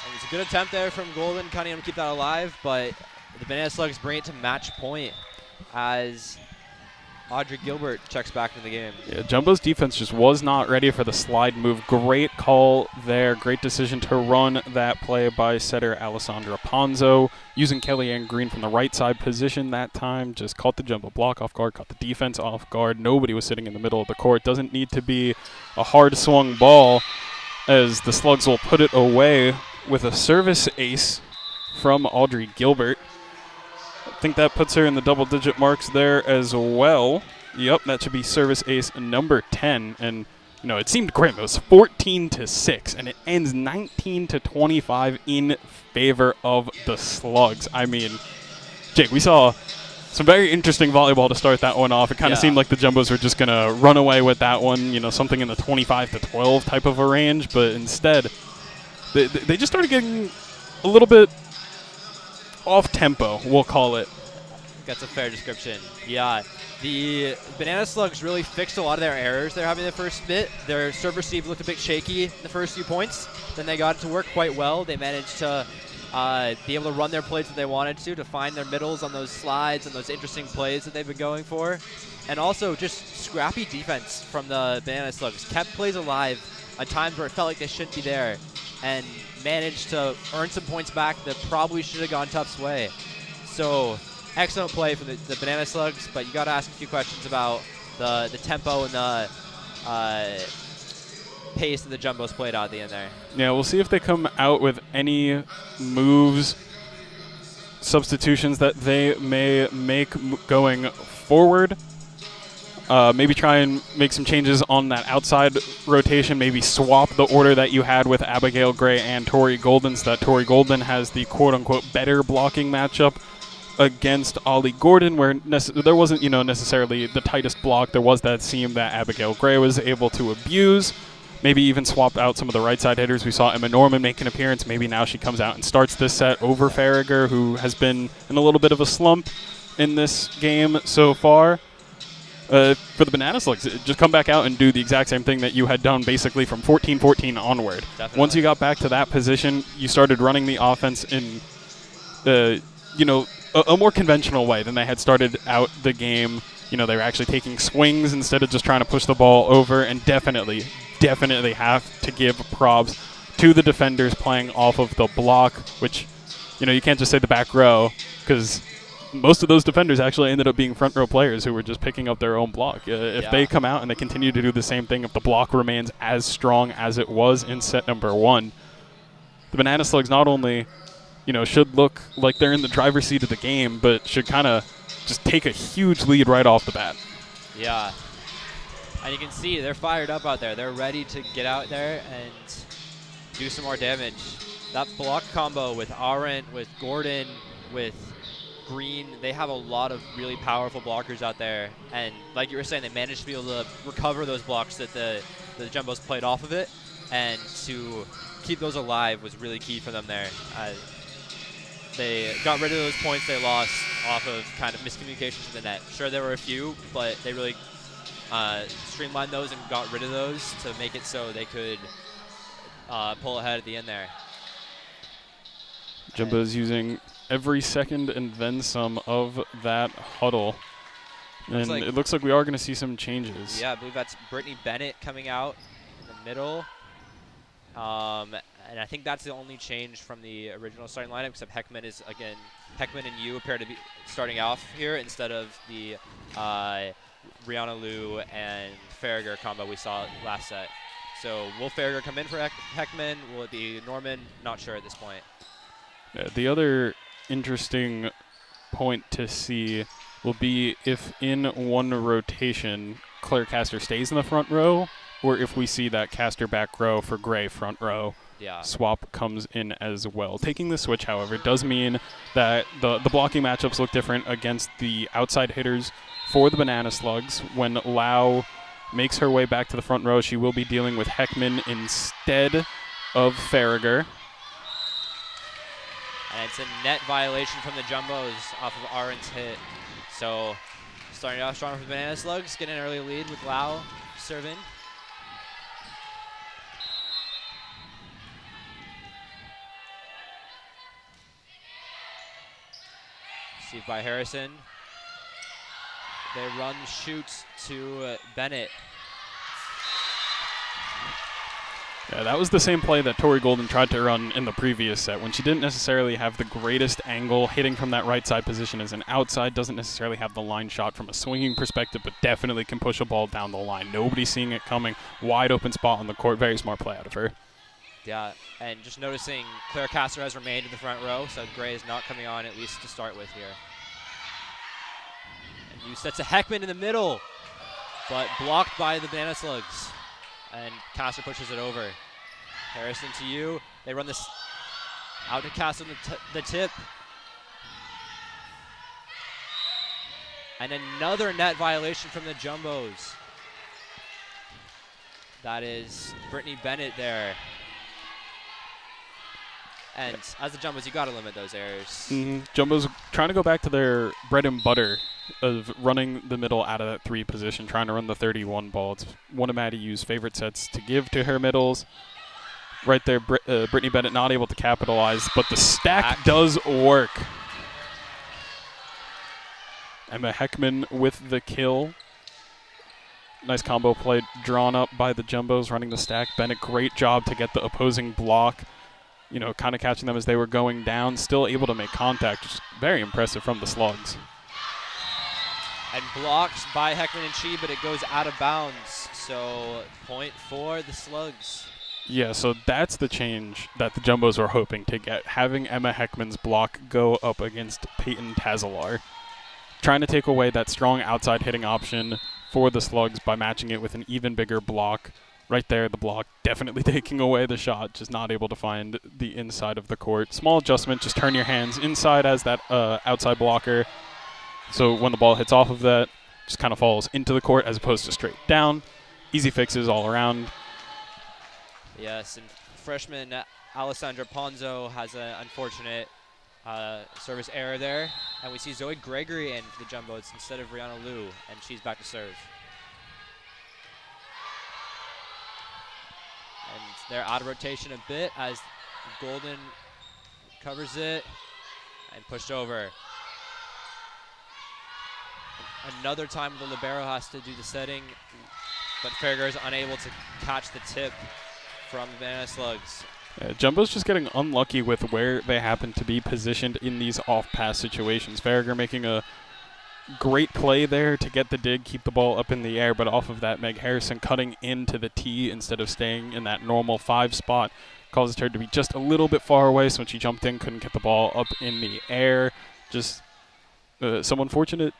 It was a good attempt there from Golden, kind of able to keep that alive, but the Banana Slugs bring it to match point as Audrey Gilbert checks back into the game. Yeah, Jumbo's defense just was not ready for the slide move. Great call there. Great decision to run that play by setter Alessandra Ponzo. Using Kellyanne Green from the right side position that time. Just caught the Jumbo block off guard, caught the defense off guard. Nobody was sitting in the middle of the court. Doesn't need to be a hard swung ball, as the Slugs will put it away with a service ace from Audrey Gilbert. I think that puts her in the double-digit marks there as well. Yep, that should be service ace number 10. And, it seemed grim. It was 14-6, and it ends 19-25 in favor of the Slugs. I mean, Jake, we saw some very interesting volleyball to start that one off. It kind of seemed like the Jumbos were just going to run away with that one, something in the 25-12 type of a range. But instead, they just started getting a little bit off-tempo, we'll call it. That's a fair description. Yeah, the Banana Slugs really fixed a lot of their errors they're having the first bit. Their serve receive looked a bit shaky in the first few points. Then they got it to work quite well. They managed to be able to run their plays that they wanted to find their middles on those slides and those interesting plays that they've been going for. And also just scrappy defense from the Banana Slugs. Kept plays alive at times where it felt like they shouldn't be there, and managed to earn some points back that probably should have gone Tufts' way. So excellent play from the Banana Slugs, but you got to ask a few questions about the tempo and the pace that the Jumbos played out at the end there. Yeah, we'll see if they come out with any moves, substitutions that they may make going forward. Maybe try and make some changes on that outside rotation. Maybe swap the order that you had with Abigail Gray and Tori Golden, so that Tori Golden has the quote-unquote better blocking matchup against Ollie Gordon, where there wasn't necessarily the tightest block. There was that seam that Abigail Gray was able to abuse. Maybe even swap out some of the right side hitters. We saw Emma Norman make an appearance. Maybe now she comes out and starts this set over Farragher, who has been in a little bit of a slump in this game so far. For the Banana Slugs, just come back out and do the exact same thing that you had done basically from 14-14 onward. Definitely. Once you got back to that position, you started running the offense in, a more conventional way than they had started out the game. They were actually taking swings instead of just trying to push the ball over, and definitely have to give props to the defenders playing off of the block, which, you can't just say the back row, because most of those defenders actually ended up being front row players who were just picking up their own block. If they come out and they continue to do the same thing, if the block remains as strong as it was in set number 1, the Banana Slugs not only, should look like they're in the driver's seat of the game, but should kind of just take a huge lead right off the bat. Yeah. And you can see they're fired up out there. They're ready to get out there and do some more damage. That block combo with Arendt, with Gordon, with Green, they have a lot of really powerful blockers out there, and like you were saying, they managed to be able to recover those blocks that the Jumbos played off of it, and to keep those alive was really key for them there. They got rid of those points they lost off of kind of miscommunications in the net. Sure, there were a few, but they really streamlined those and got rid of those to make it so they could pull ahead at the end there. Jumbo's using every second and then some of that huddle. And it looks like we are going to see some changes. Yeah, I believe that's Brittany Bennett coming out in the middle. And I think that's the only change from the original starting lineup, except Heckman and Yu appear to be starting off here instead of the Rihanna Liu and Farragher combo we saw last set. So will Farragher come in for Heckman? Will it be Norman? Not sure at this point. The other interesting point to see will be if in one rotation Claire Caster stays in the front row, or if we see that Caster back row for Gray front row swap comes in as well. Taking the switch, however, does mean that the blocking matchups look different against the outside hitters for the Banana Slugs. When Lau makes her way back to the front row, she will be dealing with Heckman instead of Farragher. And it's a net violation from the Jumbos off of Aron's hit. So starting off strong for the Banana Slugs, getting an early lead with Lau serving. Received by Harrison. They run shoots to Bennett. Yeah, that was the same play that Tori Golden tried to run in the previous set when she didn't necessarily have the greatest angle. Hitting from that right side position as an outside, doesn't necessarily have the line shot from a swinging perspective, but definitely can push a ball down the line. Nobody's seeing it coming. Wide open spot on the court. Very smart play out of her. Yeah, and just noticing Claire Caster has remained in the front row, so Gray is not coming on, at least to start with here. And you set to Heckman in the middle, but blocked by the Banana Slugs. And Caster pushes it over. Harrison to you. They run this out to Caster the tip. And another net violation from the Jumbos. That is Brittany Bennett there. And as the Jumbos, you got to limit those errors. Jumbos trying to go back to their bread and butter of running the middle out of that 3 position, trying to run the 31 ball. It's one of Maddie Yu's favorite sets to give to her middles. Right there, Brittany Bennett not able to capitalize, but the stack does work. Emma Heckman with the kill. Nice combo play drawn up by the Jumbos running the stack. Bennett, great job to get the opposing block. You know, kind of catching them as they were going down, still able to make contact, which is very impressive from the Slugs. And blocked by Heckman and Chi, but it goes out of bounds. So point for the Slugs. Yeah, so that's the change that the Jumbos were hoping to get, having Emma Heckman's block go up against Peyton Tazalar. Trying to take away that strong outside hitting option for the Slugs by matching it with an even bigger block. Right there, the block definitely taking away the shot, just not able to find the inside of the court. Small adjustment, just turn your hands inside as that outside blocker. So when the ball hits off of that, just kind of falls into the court as opposed to straight down. Easy fixes all around. Yes, and freshman Alessandra Ponzo has an unfortunate service error there. And we see Zoe Gregory in for the Jumbos instead of Rihanna Liu, and she's back to serve. And they're out of rotation a bit as Golden covers it and pushed over. Another time the libero has to do the setting, but Farragher is unable to catch the tip from the Banana Slugs. Jumbo's just getting unlucky with where they happen to be positioned in these off-pass situations. Farragher making a great play there to get the dig, keep the ball up in the air, but off of that, Meg Harrison cutting into the tee instead of staying in that normal 5 spot causes her to be just a little bit far away, so when she jumped in, couldn't get the ball up in the air. Just some unfortunate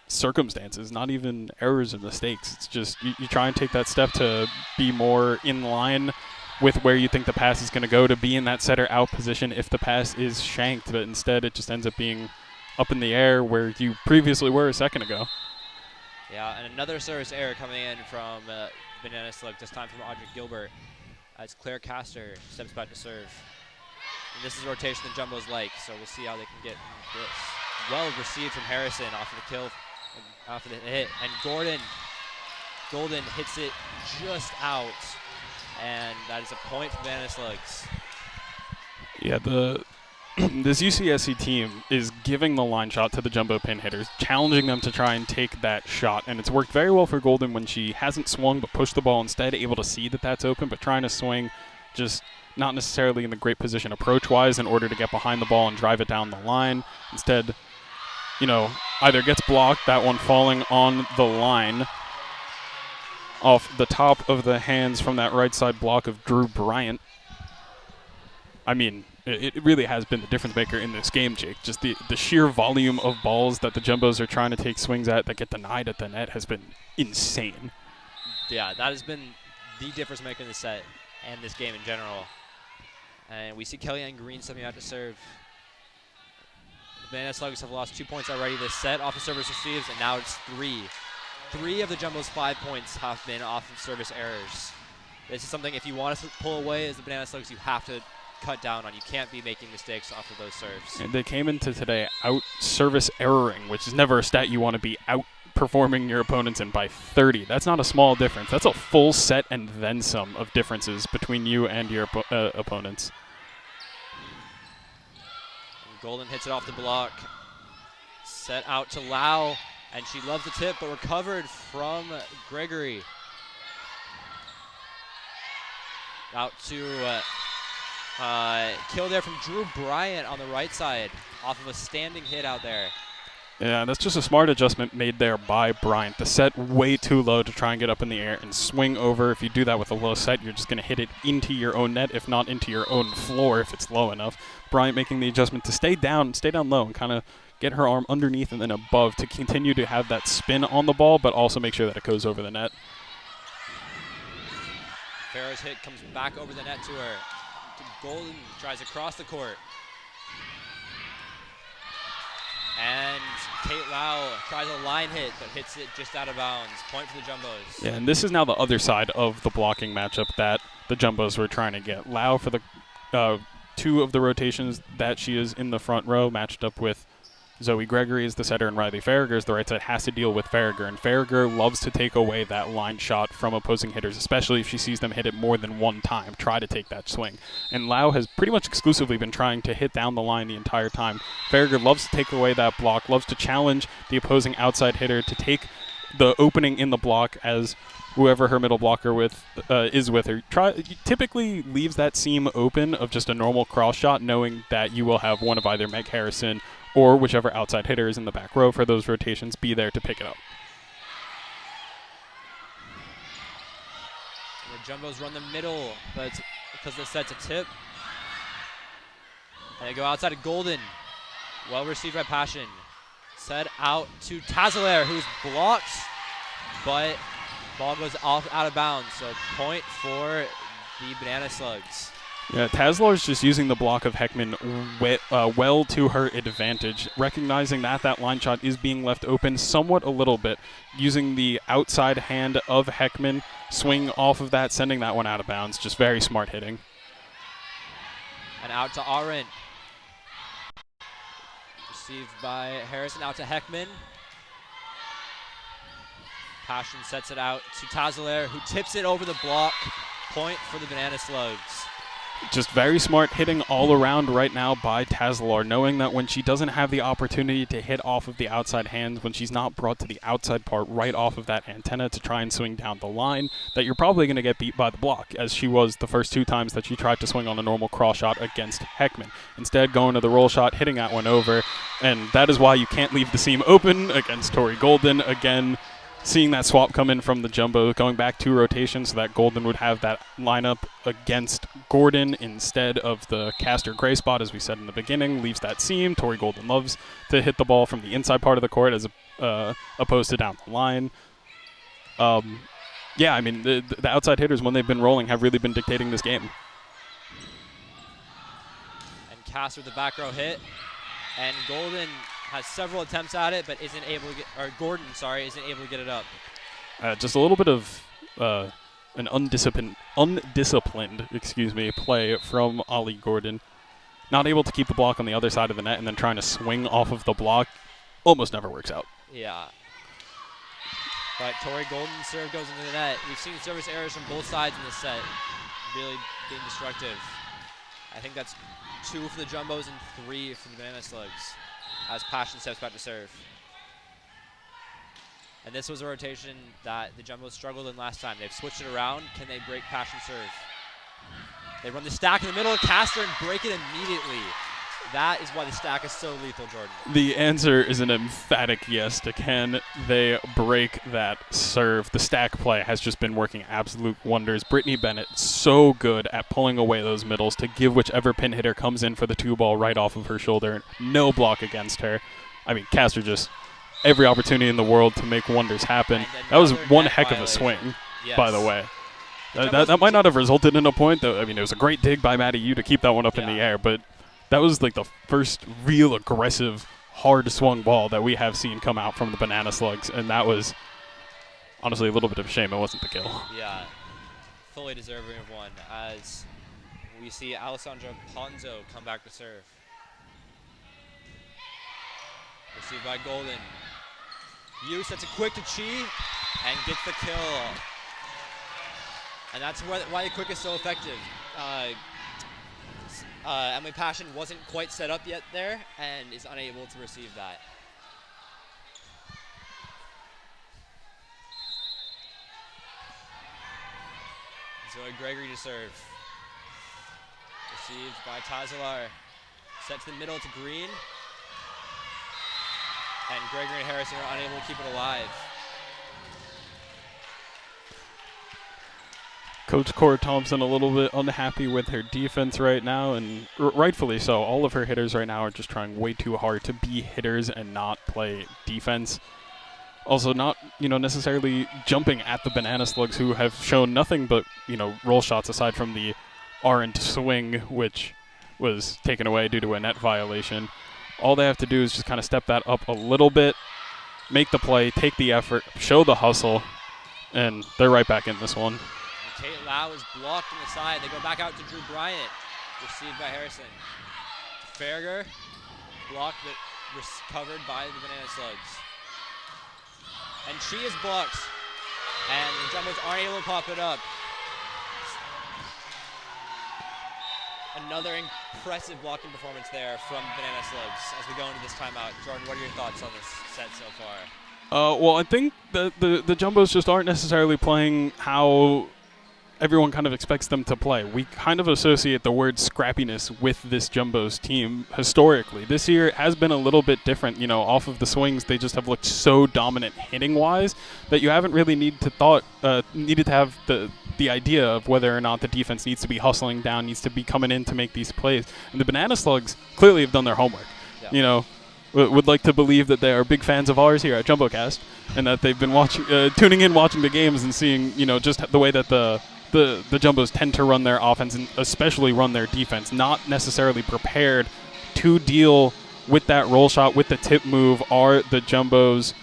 circumstances, not even errors and mistakes. It's just you try and take that step to be more in line with where you think the pass is going to go, to be in that setter out position if the pass is shanked, but instead it just ends up being up in the air where you previously were a second ago. Yeah, and another service error coming in from Banana Slug, this time from Audrey Gilbert, as Claire Caster steps back to serve. And this is a rotation the Jumbos like, so we'll see how they can get this. Well received from Harrison off of the kill, off of the hit. And Gordon Golden hits it just out, and that is a point for Banana Slugs. Yeah, this UCSC team is giving the line shot to the jumbo pin hitters, challenging them to try and take that shot, and it's worked very well for Golden when she hasn't swung but pushed the ball instead, able to see that that's open, but trying to swing just not necessarily in the great position approach-wise in order to get behind the ball and drive it down the line. Instead, either gets blocked, that one falling on the line off the top of the hands from that right side block of Drew Bryant. I mean, it really has been the difference maker in this game, Jake. Just the sheer volume of balls that the Jumbos are trying to take swings at that get denied at the net has been insane. Yeah, that has been the difference maker in the set and this game in general. And we see Kellyanne Green stepping out to serve. The Banana Slugs have lost 2 points already this set off of service receives, and now it's 3. 3 of the Jumbos' 5 points have been off of service errors. This is something, if you want to pull away as the Banana Slugs, you have to cut down on. You can't be making mistakes off of those serves. And they came into today out service erroring, which is never a stat you want to be outperforming your opponents in by 30. That's not a small difference. That's a full set and then some of differences between you and your opponents. And Golden hits it off the block. Set out to Lau, and she loves the tip, but recovered from Gregory. Out to kill there from Drew Bryant on the right side off of a standing hit out there. Yeah, that's just a smart adjustment made there by Bryant. The set way too low to try and get up in the air and swing over. If you do that with a low set, you're just going to hit it into your own net, if not into your own floor if it's low enough. Bryant making the adjustment to stay down low and kind of get her arm underneath and then above to continue to have that spin on the ball, but also make sure that it goes over the net. Farrah's hit comes back over the net to her. Golden tries across the court. And Kate Lau tries a line hit, but hits it just out of bounds. Point for the Jumbos. Yeah, and this is now the other side of the blocking matchup that the Jumbos were trying to get. Lau for the 2 of the rotations that she is in the front row, matched up with Zoe Gregory is the setter, and Riley Farragher is the right side, has to deal with Farragher. And Farragher loves to take away that line shot from opposing hitters, especially if she sees them hit it more than one time, try to take that swing. And Lau has pretty much exclusively been trying to hit down the line the entire time. Farragher loves to take away that block, loves to challenge the opposing outside hitter to take the opening in the block as whoever her middle blocker is with her. Typically leaves that seam open of just a normal cross shot, knowing that you will have one of either Meg Harrison or whichever outside hitter is in the back row for those rotations be there to pick it up. The Jumbos run the middle, but because the set's a tip. And they go outside of Golden. Well received by Passion. Set out to Tazelaire, who's blocked, but ball goes out of bounds. So point for the Banana Slugs. Yeah, Tazlar's just using the block of Heckman well to her advantage, recognizing that that line shot is being left open somewhat a little bit, using the outside hand of Heckman, swing off of that, sending that one out of bounds. Just very smart hitting. And out to Arendt. Received by Harrison, out to Heckman. Passion sets it out to Tazelaire, who tips it over the block. Point for the Banana Slugs. Just very smart hitting all around right now by Tazelaire, knowing that when she doesn't have the opportunity to hit off of the outside hands, when she's not brought to the outside part right off of that antenna to try and swing down the line, that you're probably going to get beat by the block, as she was the first 2 times that she tried to swing on a normal cross shot against Heckman. Instead, going to the roll shot, hitting that one over, and that is why you can't leave the seam open against Tori Golden. Again, seeing that swap come in from the Jumbo, going back 2 rotations so that Golden would have that lineup against Gordon instead of the caster gray spot, as we said in the beginning, leaves that seam. Tori Golden loves to hit the ball from the inside part of the court as opposed to down the line. Yeah, I mean, the outside hitters, when they've been rolling, have really been dictating this game. And Cass with the back row hit, and Golden has several attempts at it, but isn't able to get, or Gordon, sorry, isn't able to get it up. Just a little bit of an undisciplined, play from Ollie Gordon. Not able to keep the block on the other side of the net and then trying to swing off of the block. Almost never works out. Yeah. But Tori Golden's serve goes into the net. We've seen service errors from both sides in this set, really being destructive. I think that's 2 for the Jumbos and 3 for the Banana Slugs as Passion steps back to serve. And this was a rotation that the Jumbos struggled in last time. They've switched it around. Can they break Passion serve? They run the stack in the middle of Caster and break it immediately. That is why the stack is so lethal, Jordan. The answer is an emphatic yes to can they break that serve. The stack play has just been working absolute wonders. Brittany Bennett so good at pulling away those middles to give whichever pin hitter comes in for the 2-ball right off of her shoulder. No block against her. I mean, Caster just every opportunity in the world to make wonders happen. That was one heck of a swing, by the way. That might not have resulted in a point, though. I mean, it was a great dig by Maddie Yu to keep that one up in the air, but that was like the first real aggressive, hard swung ball that we have seen come out from the Banana Slugs, and that was honestly a little bit of a shame it wasn't the kill. Yeah, fully deserving of one as we see Alessandra Ponzo come back to serve. Received by Golden. Yu sets it quick to Chi and gets the kill. And that's why the quick is so effective. Emily Passion wasn't quite set up yet there and is unable to receive that. Zoe Gregory to serve. Received by Tazalar. Set to the middle to Green. And Gregory and Harrison are unable to keep it alive. Coach Cora Thompson a little bit unhappy with her defense right now, and rightfully so. All of her hitters right now are just trying way too hard to be hitters and not play defense. Also not, necessarily jumping at the Banana Slugs, who have shown nothing but, roll shots aside from the errant swing, which was taken away due to a net violation. All they have to do is just kind of step that up a little bit, make the play, take the effort, show the hustle, and they're right back in this one. Kate Lau is blocked on the side. They go back out to Drew Bryant. Received by Harrison. Farragher, blocked but covered by the Banana Slugs. And she is blocked. And the Jumbos aren't able to pop it up. Another impressive blocking performance there from Banana Slugs as we go into this timeout. Jordan, what are your thoughts on this set so far? Well, I think the Jumbos just aren't necessarily playing how everyone kind of expects them to play. We kind of associate the word scrappiness with this Jumbos team historically. This year it has been a little bit different. Off of the swings, they just have looked so dominant hitting-wise that you haven't really needed to have the idea of whether or not the defense needs to be hustling down, needs to be coming in to make these plays. And the Banana Slugs clearly have done their homework. Yeah. Would like to believe that they are big fans of ours here at JumboCast and that they've been tuning in, watching the games and seeing, just the way that the Jumbos tend to run their offense and especially run their defense, not necessarily prepared to deal with that roll shot, with the tip move, are the Jumbos.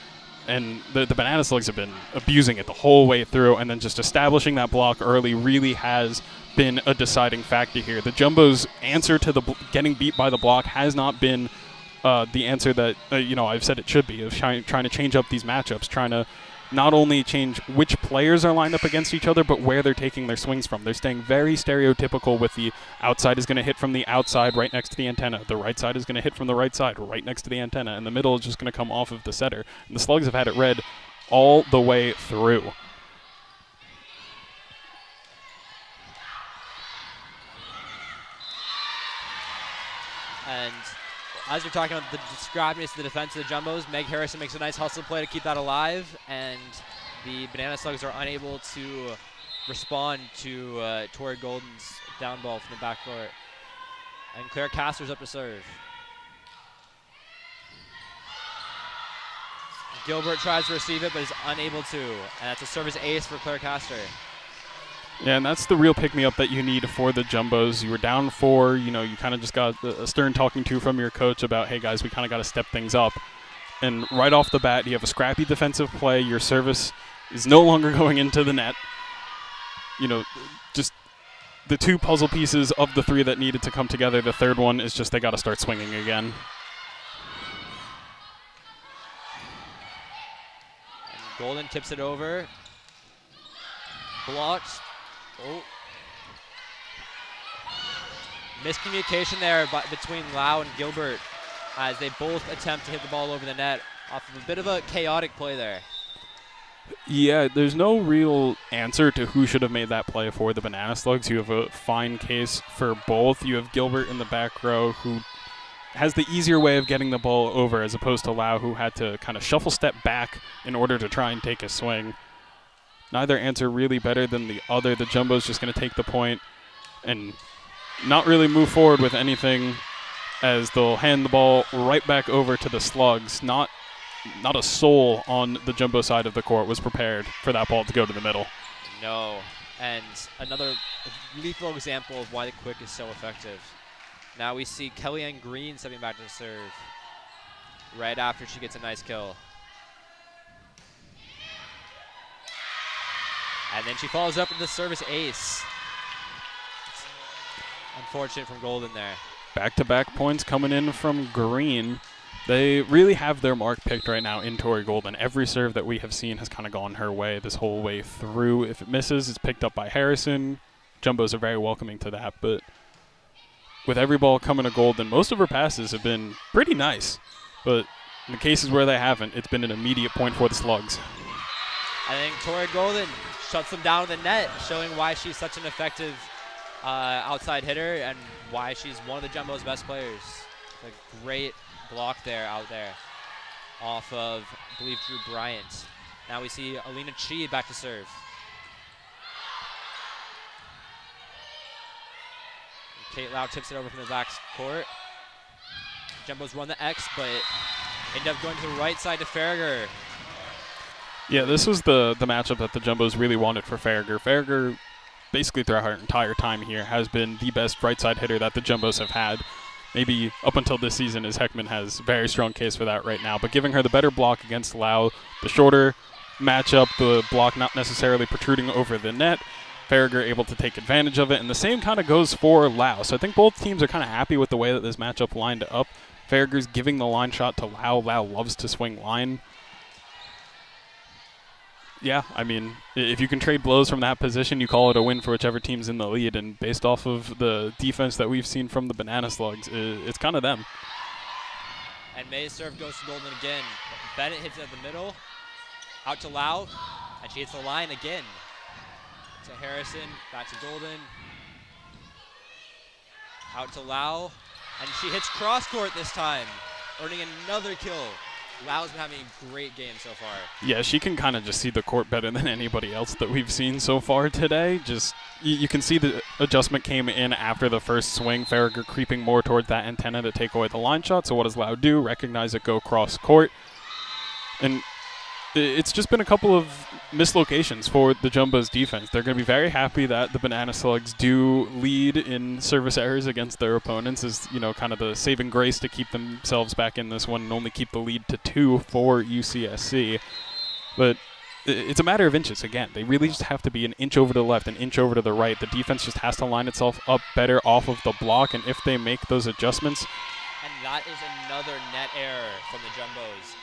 And the Banana Slugs have been abusing it the whole way through, and then just establishing that block early really has been a deciding factor here. The Jumbos' answer to getting beat by the block has not been the answer that I've said it should be, of trying to change up these matchups, trying to not only change which players are lined up against each other, but where they're taking their swings from. They're staying very stereotypical with the outside is going to hit from the outside right next to the antenna. The right side is going to hit from the right side right next to the antenna. And the middle is just going to come off of the setter. And the Slugs have had it read all the way through. And as you're talking about the scrappiness of the defense of the Jumbos, Meg Harrison makes a nice hustle play to keep that alive, and the Banana Slugs are unable to respond to Tori Golden's down ball from the backcourt. And Claire Castor's up to serve. Gilbert tries to receive it, but is unable to, and that's a service ace for Claire Castor. Yeah, and that's the real pick-me-up that you need for the Jumbos. You were down 4, you kind of just got a stern talking to from your coach about, hey, guys, we kind of got to step things up. And right off the bat, you have a scrappy defensive play. Your service is no longer going into the net. Just the 2 puzzle pieces of the 3 that needed to come together. The third one is just they got to start swinging again. Golden tips it over. Blocks. Oh. Miscommunication there between Lau and Gilbert as they both attempt to hit the ball over the net off of a bit of a chaotic play there. Yeah, there's no real answer to who should have made that play for the Banana Slugs. You have a fine case for both. You have Gilbert in the back row who has the easier way of getting the ball over as opposed to Lau, who had to kind of shuffle step back in order to try and take a swing. Neither answer really better than the other. The Jumbo's just going to take the point and not really move forward with anything as they'll hand the ball right back over to the Slugs. Not a soul on the Jumbo side of the court was prepared for that ball to go to the middle. No, and another lethal example of why the quick is so effective. Now we see Kellyanne Green stepping back to serve right after she gets a nice kill. And then she follows up with the service ace. It's unfortunate from Golden there. Back-to-back points coming in from Green. They really have their mark picked right now in Tori Golden. Every serve that we have seen has kind of gone her way this whole way through. If it misses, it's picked up by Harrison. Jumbos are very welcoming to that, but with every ball coming to Golden, most of her passes have been pretty nice. But in the cases where they haven't, it's been an immediate point for the Slugs. I think Tori Golden shuts them down in the net, showing why she's such an effective outside hitter and why she's one of the Jumbo's best players. A great block there out there off of, I believe, Drew Bryant. Now we see Alina Chi back to serve. Kate Lau tips it over from the back court. Jumbos run the X, but end up going to the right side to Farragher. Yeah, this was the matchup that the Jumbos really wanted for Farragher. Farragher, basically throughout her entire time here, has been the best right side hitter that the Jumbos have had. Maybe up until this season, as Heckman has a very strong case for that right now. But giving her the better block against Lau, the shorter matchup, the block not necessarily protruding over the net, Farragher able to take advantage of it, and the same kind of goes for Lau. So I think both teams are kind of happy with the way that this matchup lined up. Farragher's giving the line shot to Lau. Lau loves to swing line. Yeah, I mean, if you can trade blows from that position, you call it a win for whichever team's in the lead, and based off of the defense that we've seen from the Banana Slugs, it's kind of them. And May's serve goes to Golden again. Bennett hits it at the middle, out to Lau, and she hits the line again. To Harrison, back to Golden, out to Lau, and she hits cross court this time, earning another kill. Lau's been having a great game so far. Yeah, she can kind of just see the court better than anybody else that we've seen so far today. Just you can see the adjustment came in after the first swing. Farragher creeping more towards that antenna to take away the line shot. So what does Lau do? Recognize it, go cross court. And it's just been a couple of mislocations for the Jumbo's defense. They're going to be very happy that the Banana Slugs do lead in service errors against their opponents as, you know, kind of the saving grace to keep themselves back in this one and only keep the lead to 2 for UCSC. But it's a matter of inches again. They really just have to be an inch over to the left, an inch over to the right. The defense just has to line itself up better off of the block, and if they make those adjustments. And that is another net error from the Jumbos.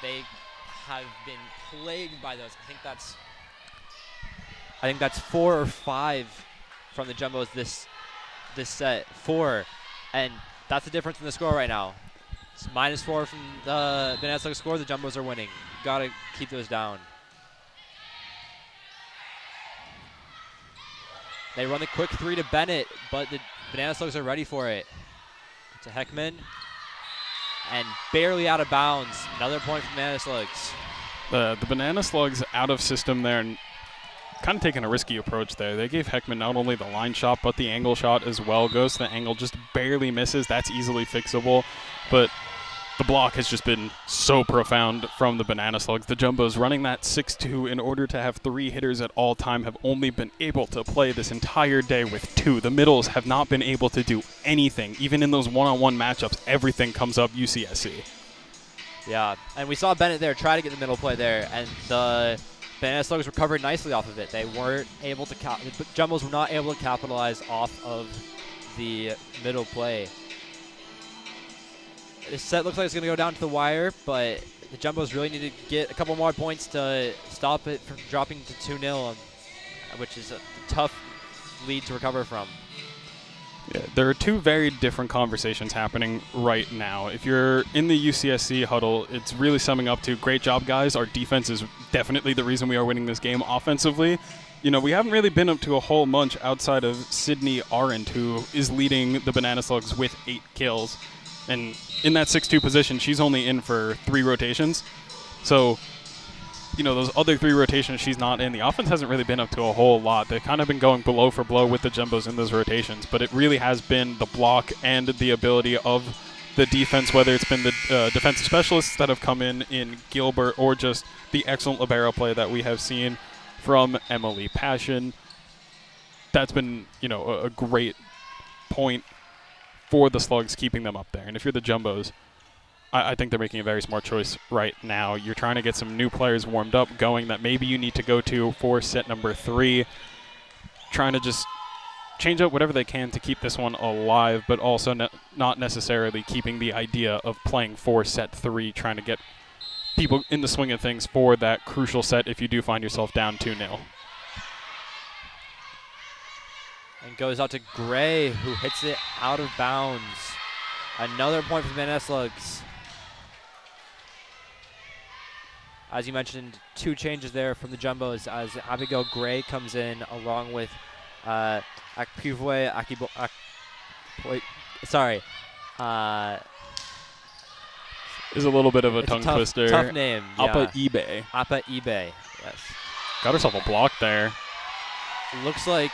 They have been plagued by those. I think that's 4 or 5 from the Jumbos this set. 4, and that's the difference in the score right now. It's -4 from the Banana Slugs score. The Jumbos are winning. Gotta keep those down. They run the quick 3 to Bennett, but the Banana Slugs are ready for it. To Heckman. And barely out of bounds. Another point from Banana Slugs. The Banana Slugs out of system there and kind of taking a risky approach there. They gave Heckman not only the line shot, but the angle shot as well. Goes to the angle, just barely misses. That's easily fixable. But the block has just been so profound from the Banana Slugs. The Jumbos running that 6-2 in order to have 3 hitters at all time have only been able to play this entire day with 2. The middles have not been able to do anything. Even in those one-on-one matchups, everything comes up UCSC. Yeah, and we saw Bennett there try to get the middle play there, and the Banana Slugs recovered nicely off of it. They weren't able to, the Jumbos were not able to capitalize off of the middle play. This set looks like it's going to go down to the wire, but the Jumbos really need to get a couple more points to stop it from dropping to 2-0, which is a tough lead to recover from. Yeah, there are two very different conversations happening right now. If you're in the UCSC huddle, it's really summing up to, great job, guys. Our defense is definitely the reason we are winning this game offensively. You know, we haven't really been up to a whole bunch outside of Sydney Arendt, who is leading the Banana Slugs with 8 kills. And in that 6-2 position, she's only in for 3 rotations. So, you know, those other 3 rotations she's not in. The offense hasn't really been up to a whole lot. They've kind of been going blow for blow with the Jumbos in those rotations. But it really has been the block and the ability of the defense, whether it's been the defensive specialists that have come in Gilbert, or just the excellent libero play that we have seen from Emily Passion. That's been, you know, a great point for the Slugs, keeping them up there. And if you're the Jumbos, I think they're making a very smart choice right now. You're trying to get some new players warmed up, going that maybe you need to go to for set number 3, trying to just change up whatever they can to keep this one alive, but also not necessarily keeping the idea of playing for set 3, trying to get people in the swing of things for that crucial set if you do find yourself down 2-0. And goes out to Gray, who hits it out of bounds. Another point for the Banana Slugs. As you mentioned, 2 changes there from the Jumbos as Abigail Gray comes in along with Is a little bit of a tongue twister. Tough name. Appa Ibe. Appa Ibe, yes. Got herself a block there. Looks like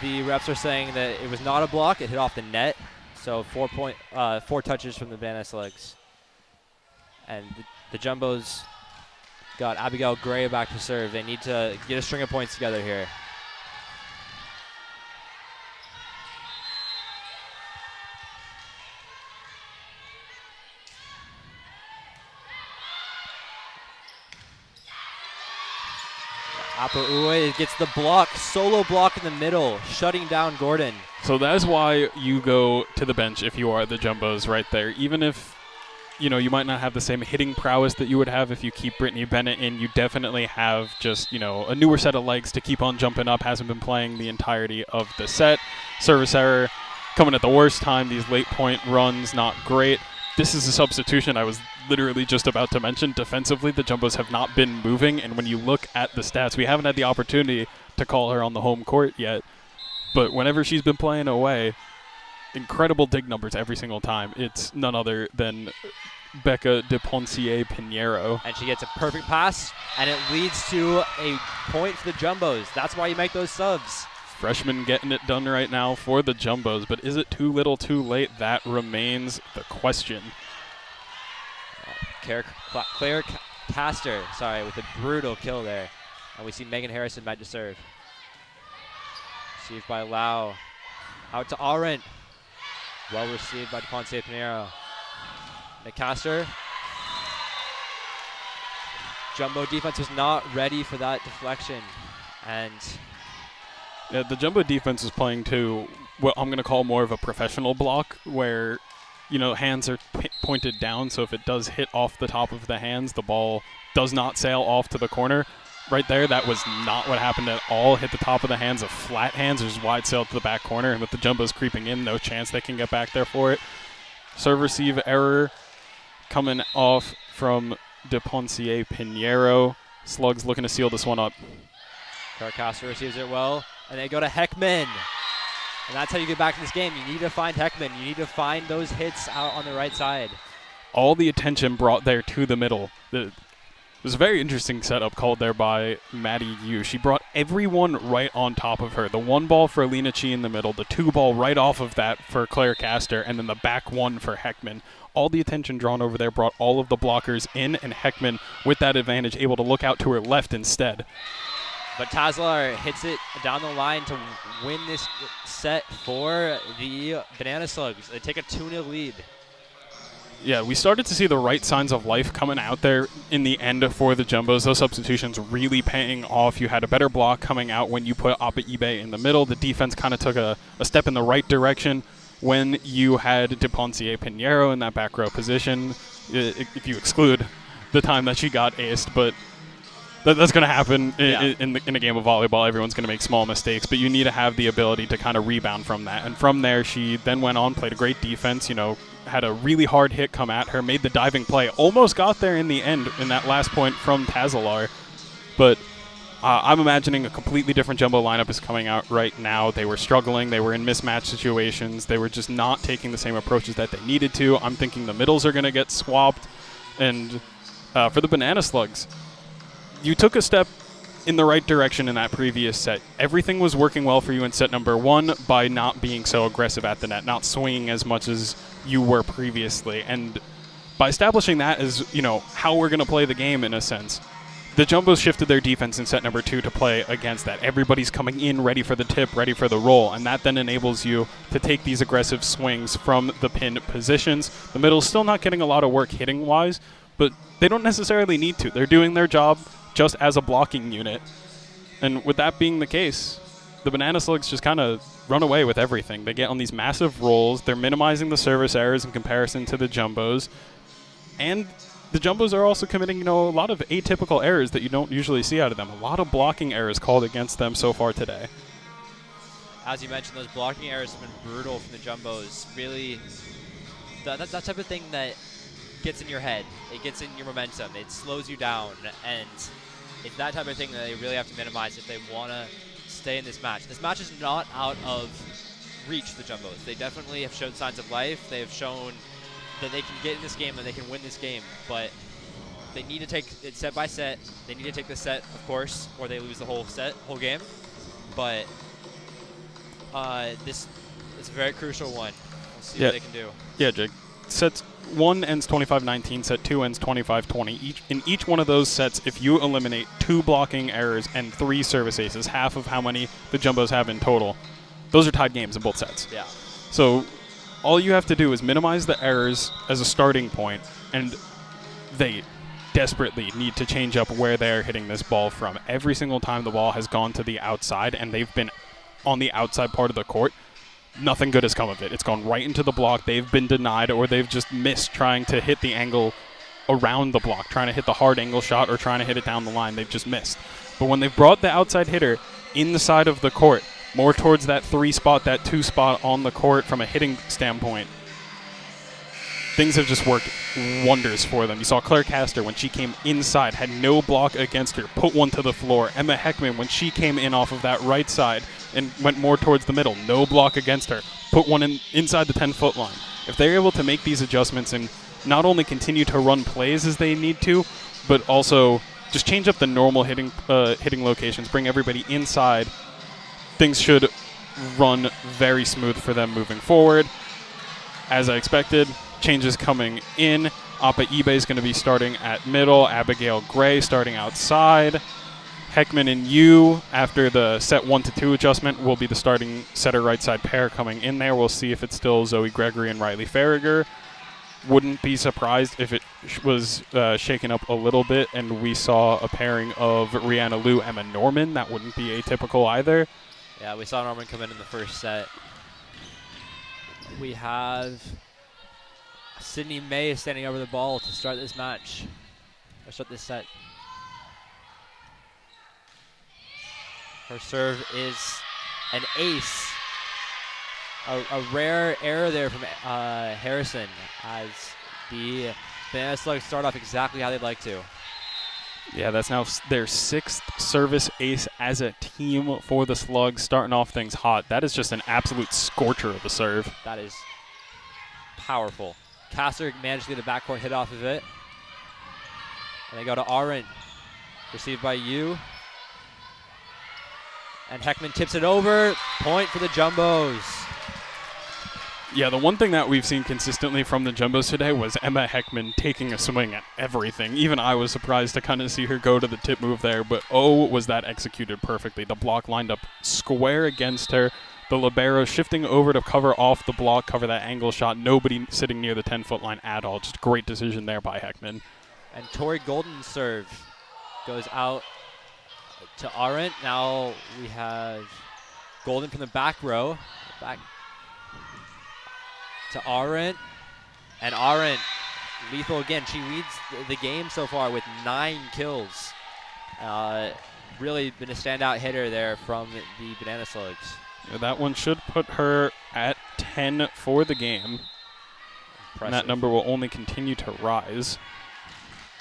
the refs are saying that it was not a block. It hit off the net. So 4 touches from the Banana Slugs. And the Jumbos got Abigail Gray back to serve. They need to get a string of points together here. Apa'ue gets the block, solo block in the middle, shutting down Gordon. So that's why you go to the bench if you are the Jumbos right there. Even if, you know, you might not have the same hitting prowess that you would have if you keep Brittany Bennett in, you definitely have just, you know, a newer set of legs to keep on jumping up. Hasn't been playing the entirety of the set. Service error coming at the worst time. These late point runs, not great. This is a substitution I was literally just about to mention. Defensively, the Jumbos have not been moving, and when you look at the stats, we haven't had the opportunity to call her on the home court yet, but whenever she's been playing away, incredible dig numbers every single time. It's none other than Becca de Poncier Pinheiro. And she gets a perfect pass, and it leads to a point for the Jumbos. That's why you make those subs. Freshman getting it done right now for the Jumbos, but is it too little too late? That remains the question. Claire Castor, with a brutal kill there. And we see Megan Harrison back to serve. Received by Lau. Out to Arendt. Well received by Ponce Pinheiro. Castor. Jumbo defense was not ready for that deflection. And yeah, the Jumbo defense is playing to what I'm going to call more of a professional block, where, you know, hands are pointed down, so if it does hit off the top of the hands, the ball does not sail off to the corner. Right there, that was not what happened at all. Hit the top of the hands of flat hands, just wide sail to the back corner, and with the Jumbos creeping in, no chance they can get back there for it. Serve receive error coming off from de Poncier Pinheiro. Slugs looking to seal this one up. Carcassar receives it well, and they go to Heckman. And that's how you get back in this game. You need to find Heckman. You need to find those hits out on the right side. All the attention brought there to the middle. It was a very interesting setup called there by Maddie Yu. She brought everyone right on top of her. The 1 ball for Alina Chi in the middle, the 2 ball right off of that for Claire Castor, and then the back 1 for Heckman. All the attention drawn over there brought all of the blockers in, and Heckman, with that advantage, able to look out to her left instead. But Tazlar hits it down the line to win this set for the Banana Slugs. They take a 2-0 lead. Yeah, we started to see the right signs of life coming out there in the end for the Jumbos. Those substitutions really paying off. You had a better block coming out when you put Appa Ibe in the middle. The defense kind of took a step in the right direction when you had de Poncier Pinheiro in that back row position. If you exclude the time that she got aced, but that's going to happen in a game of volleyball. Everyone's going to make small mistakes, but you need to have the ability to kind of rebound from that. And from there, she then went on, played a great defense, had a really hard hit come at her, made the diving play, almost got there in the end in that last point from Tazalar. But I'm imagining a completely different Jumbo lineup is coming out right now. They were struggling. They were in mismatch situations. They were just not taking the same approaches that they needed to. I'm thinking the middles are going to get swapped. And for the Banana Slugs, you took a step in the right direction in that previous set. Everything was working well for you in set number 1 by not being so aggressive at the net, not swinging as much as you were previously. And by establishing that as, how we're going to play the game in a sense, the Jumbos shifted their defense in set number 2 to play against that. Everybody's coming in ready for the tip, ready for the roll, and that then enables you to take these aggressive swings from the pin positions. The middle's still not getting a lot of work hitting-wise, but they don't necessarily need to. They're doing their job just as a blocking unit. And with that being the case, the Banana Slugs just kind of run away with everything. They get on these massive rolls. They're minimizing the service errors in comparison to the Jumbos. And the Jumbos are also committing, a lot of atypical errors that you don't usually see out of them. A lot of blocking errors called against them so far today. As you mentioned, those blocking errors have been brutal from the Jumbos. Really, that type of thing that gets in your head. It gets in your momentum. It slows you down. And it's that type of thing that they really have to minimize if they want to stay in this match. This match is not out of reach for the Jumbos. They definitely have shown signs of life. They have shown that they can get in this game and they can win this game, but they need to take it set by set. They need to take the set, of course, or they lose the whole game. But this is a very crucial one. We'll see what they can do. Yeah, Jake. Sets 1 ends 25-19, set 2 ends 25-20. In each one of those sets, if you eliminate 2 blocking errors and 3 service aces, half of how many the Jumbos have in total, those are tied games in both sets. Yeah. So all you have to do is minimize the errors as a starting point, and they desperately need to change up where they're hitting this ball from. Every single time the ball has gone to the outside and they've been on the outside part of the court, nothing good has come of it. It's gone right into the block. They've been denied, or they've just missed trying to hit the angle around the block, trying to hit the hard angle shot or trying to hit it down the line. They've just missed. But when they've brought the outside hitter in the side of the court, more towards that 3 spot, that 2 spot on the court from a hitting standpoint, things have just worked wonders for them. You saw Claire Castor, when she came inside, had no block against her, put one to the floor. Emma Heckman, when she came in off of that right side and went more towards the middle, no block against her, put one inside the 10-foot line. If they're able to make these adjustments and not only continue to run plays as they need to, but also just change up the normal hitting locations, bring everybody inside, things should run very smooth for them moving forward. As I expected, changes coming in. Appa eBay is going to be starting at middle. Abigail Gray starting outside. Heckman and Yu, after the set 1-2 adjustment, will be the starting setter right side pair coming in there. We'll see if it's still Zoe Gregory and Riley Farragher. Wouldn't be surprised if it was shaken up a little bit and we saw a pairing of Rihanna Liu, Emma Norman. That wouldn't be atypical either. Yeah, we saw Norman come in the first set. We have Sydney May standing over the ball to start this match, or start this set. Her serve is an ace. A rare error there from Harrison, as the Banana Slugs start off exactly how they'd like to. Yeah, that's now their 6th service ace as a team for the Slugs, starting off things hot. That is just an absolute scorcher of a serve. That is powerful. Castor managed to get a backcourt hit off of it. And they go to Arendt. Received by Yu. And Heckman tips it over. Point for the Jumbos. Yeah, the one thing that we've seen consistently from the Jumbos today was Emma Heckman taking a swing at everything. Even I was surprised to kind of see her go to the tip move there, but oh, was that executed perfectly. The block lined up square against her. The libero shifting over to cover off the block, cover that angle shot. Nobody sitting near the 10-foot line at all. Just great decision there by Heckman. And Tori Golden's serve goes out to Arendt. Now we have Golden from the back row. Back to Arendt. And Arendt lethal again. She leads the game so far with 9 kills. Really been a standout hitter there from the Banana Slugs. Yeah, that one should put her at 10 for the game. Impressive. And that number will only continue to rise.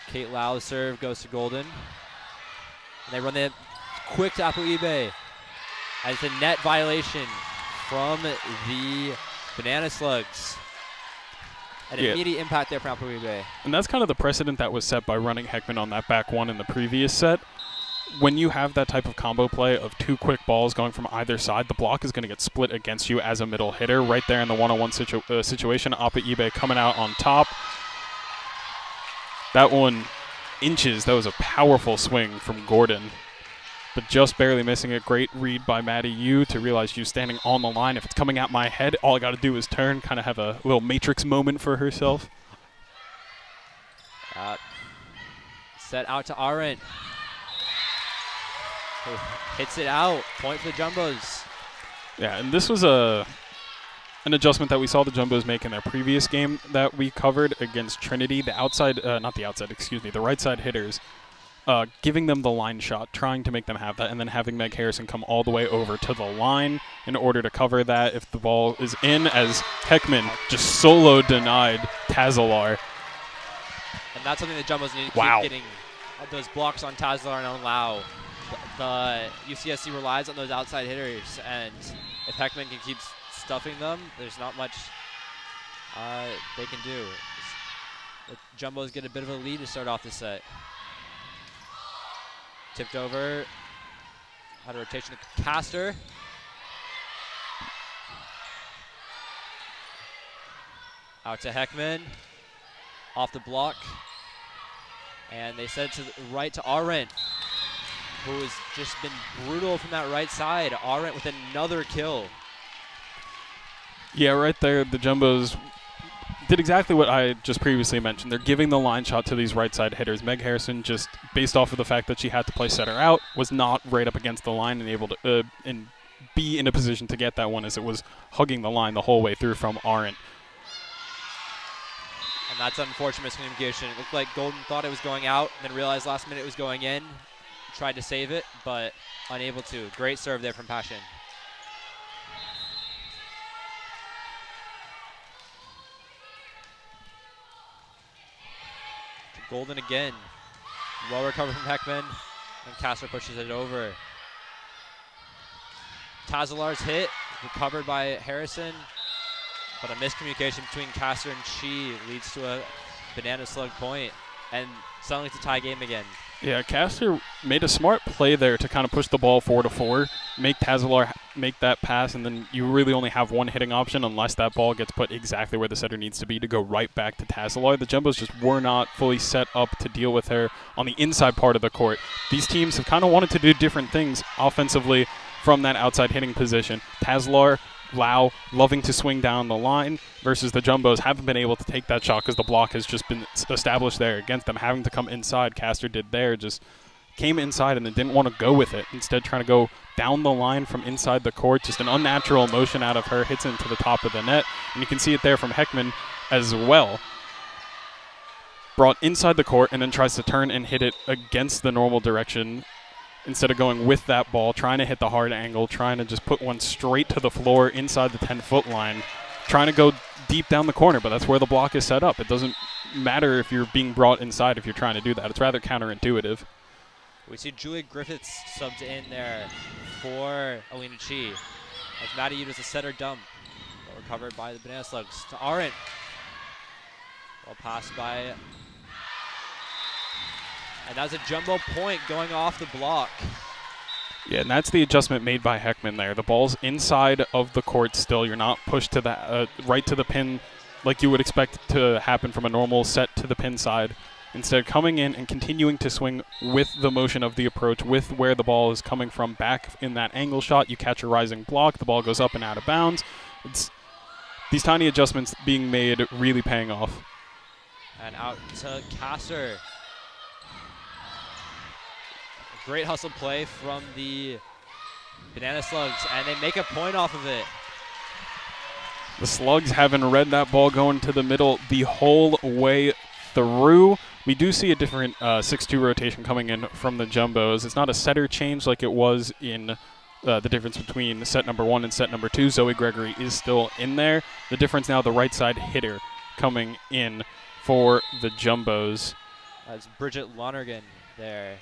Kate Lau's serve goes to Golden. And they run the quick to Apuibe. As a net violation from the Banana Slugs. An immediate impact there from Apuibe. And that's kind of the precedent that was set by running Heckman on that back one in the previous set. When you have that type of combo play of 2 quick balls going from either side, the block is going to get split against you as a middle hitter. Right there in the one-on-one situation, Apuibe coming out on top. That one inches. That was a powerful swing from Gordon, but just barely missing it. Great read by Maddie Yu to realize she's standing on the line. If it's coming at my head, all I got to do is turn, kind of have a little Matrix moment for herself. Set out to Arendt. Who hits it out. Point for the Jumbos. Yeah, and this was an adjustment that we saw the Jumbos make in their previous game that we covered against Trinity. The right side hitters, giving them the line shot, trying to make them have that, and then having Meg Harrison come all the way over to the line in order to cover that if the ball is in, as Heckman just solo denied Tazalar. And that's something the Jumbos need to keep getting those blocks on Tazalar and on Lau. The UCSC relies on those outside hitters, and if Heckman can keep stuffing them, there's not much they can do. The Jumbos get a bit of a lead to start off the set. Tipped over. Out of rotation to Caster. Out to Heckman. Off the block. And they set it to the right to Arendt, who has just been brutal from that right side. Arendt with another kill. Yeah, right there, the Jumbos did exactly what I just previously mentioned. They're giving the line shot to these right side hitters. Meg Harrison, just based off of the fact that she had to play setter out, was not right up against the line and able to and be in a position to get that one, as it was hugging the line the whole way through from Arendt. And that's unfortunate miscommunication. It looked like Golden thought it was going out, and then realized last minute it was going in. Tried to save it, but unable to. Great serve there from Passion. To Golden again. Well recovered from Heckman, and Castor pushes it over. Tazalar's hit, recovered by Harrison, but a miscommunication between Castor and Chi leads to a Banana Slug point, and suddenly it's a tie game again. Yeah, Castor made a smart play there to kind of push the ball 4-4, make Tazalar make that pass, and then you really only have one hitting option unless that ball gets put exactly where the setter needs to be to go right back to Tazalar. The Jumbos just were not fully set up to deal with her on the inside part of the court. These teams have kind of wanted to do different things offensively from that outside hitting position. Tazalar, Lau loving to swing down the line versus the Jumbos haven't been able to take that shot because the block has just been established there against them, having to come inside. Castor did there, just came inside and then didn't want to go with it. Instead trying to go down the line from inside the court. Just an unnatural motion out of her, hits into the top of the net. And you can see it there from Heckman as well. Brought inside the court and then tries to turn and hit it against the normal direction instead of going with that ball, trying to hit the hard angle, trying to just put one straight to the floor inside the 10-foot line, trying to go deep down the corner, but that's where the block is set up. It doesn't matter if you're being brought inside if you're trying to do that. It's rather counterintuitive. We see Julia Griffiths subbed in there for Alina Chi, as Maddie Yu does a setter dump, but recovered by the Banana Slugs. To Arendt. Well passed by... And that's a jumbo point going off the block. Yeah, and that's the adjustment made by Heckman there. The ball's inside of the court still. You're not pushed to the right to the pin like you would expect to happen from a normal set to the pin side. Instead, coming in and continuing to swing with the motion of the approach, with where the ball is coming from back in that angle shot. You catch a rising block. The ball goes up and out of bounds. It's these tiny adjustments being made really paying off. And out to Castor. Great hustle play from the Banana Slugs, and they make a point off of it. The Slugs haven't read that ball going to the middle the whole way through. We do see a different 6-2 rotation coming in from the Jumbos. It's not a setter change like it was in the difference between set number 1 and set number 2. Zoe Gregory is still in there. The difference now, the right side hitter coming in for the Jumbos. That's Bridget Lonergan there.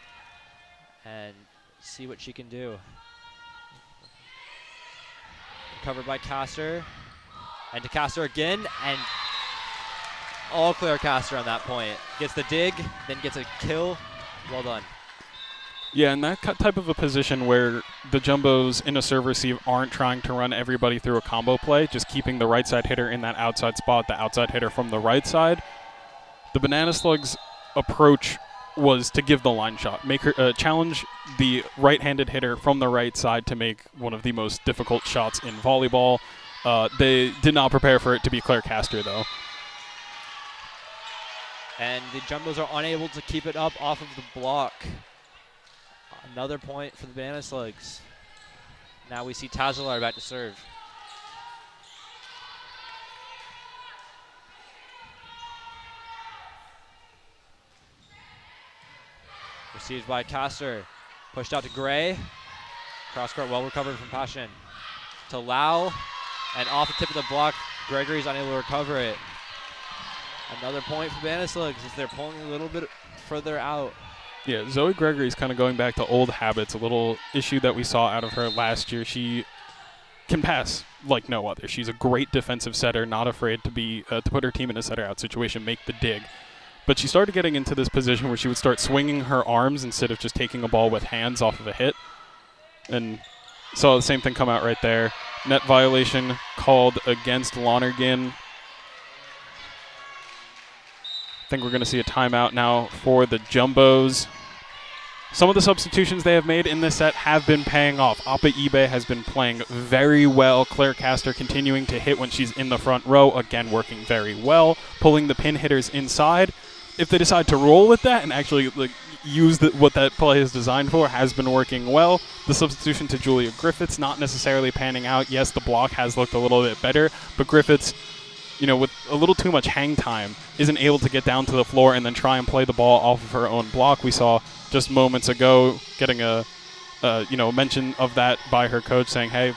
And see what she can do. Covered by Castor. And to Castor again, and all clear Castor on that point. Gets the dig, then gets a kill. Well done. Yeah, and that type of a position where the Jumbos in a serve receive aren't trying to run everybody through a combo play, just keeping the right side hitter in that outside spot, the outside hitter from the right side. The Banana Slugs' approach was to give the line shot, make her challenge the right-handed hitter from the right side to make one of the most difficult shots in volleyball. They did not prepare for it to be Claire Castor, though. And the Jumbos are unable to keep it up off of the block. Another point for the Banana Slugs. Now we see Tazalar about to serve. Received by Castor. Pushed out to Gray. Cross court well recovered from Passion. To Lau. And off the tip of the block, Gregory's unable to recover it. Another point for Banana Slugs as they're pulling a little bit further out. Yeah, Zoe Gregory's kind of going back to old habits, a little issue that we saw out of her last year. She can pass like no other. She's a great defensive setter, not afraid to be to put her team in a setter-out situation, make the dig. But she started getting into this position where she would start swinging her arms instead of just taking a ball with hands off of a hit. And saw the same thing come out right there. Net violation called against Lonergan. I think we're going to see a timeout now for the Jumbos. Some of the substitutions they have made in this set have been paying off. Appa Ibe has been playing very well. Claire Castor continuing to hit when she's in the front row. Again, working very well. Pulling the pin hitters inside. If they decide to roll with that and actually use what that play is designed for, has been working well. The substitution to Julia Griffiths not necessarily panning out. Yes, the block has looked a little bit better, but Griffiths, with a little too much hang time, isn't able to get down to the floor and then try and play the ball off of her own block. We saw just moments ago getting a mention of that by her coach saying, hey,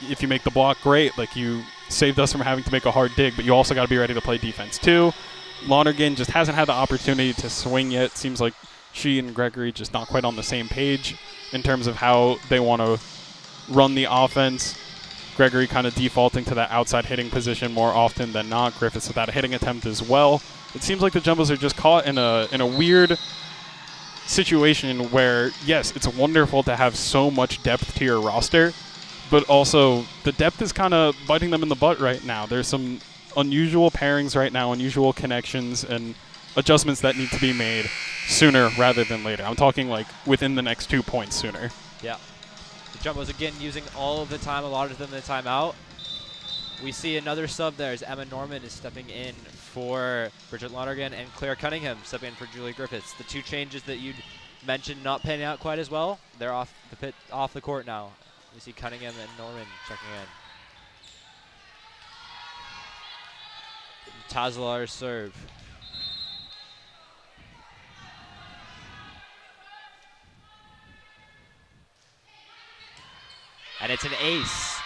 if you make the block, great. You saved us from having to make a hard dig, but you also got to be ready to play defense too. Lonergan just hasn't had the opportunity to swing yet. Seems like she and Gregory just not quite on the same page in terms of how they want to run the offense. Gregory kind of defaulting to that outside hitting position more often than not. Griffiths without a hitting attempt as well. It seems like the Jumbos are just caught in a weird situation where, yes, it's wonderful to have so much depth to your roster, but also the depth is kind of biting them in the butt right now. There's some unusual pairings right now, unusual connections, and adjustments that need to be made sooner rather than later. I'm talking within the next 2 points sooner. Yeah. The Jumbos again using all of the time, a lot of them in the timeout. We see another sub there as Emma Norman is stepping in for Bridget Lonergan and Claire Cunningham stepping in for Julie Griffiths. The two changes that you'd mentioned not panning out quite as well, they're off the court now. We see Cunningham and Norman checking in. Tazalar's serve. And it's an ace.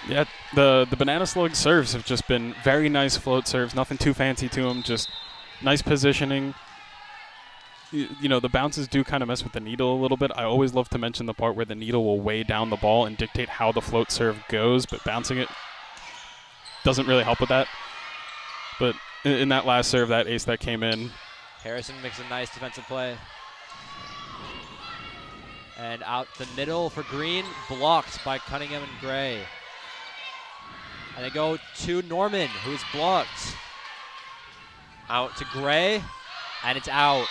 Yeah, the Banana Slug serves have just been very nice float serves. Nothing too fancy to them, just nice positioning. The bounces do kind of mess with the needle a little bit. I always love to mention the part where the needle will weigh down the ball and dictate how the float serve goes, but bouncing it doesn't really help with that. But in that last serve, that ace that came in. Harrison makes a nice defensive play. And out the middle for Green, blocked by Cunningham and Gray. And they go to Norman, who's blocked. Out to Gray, and it's out.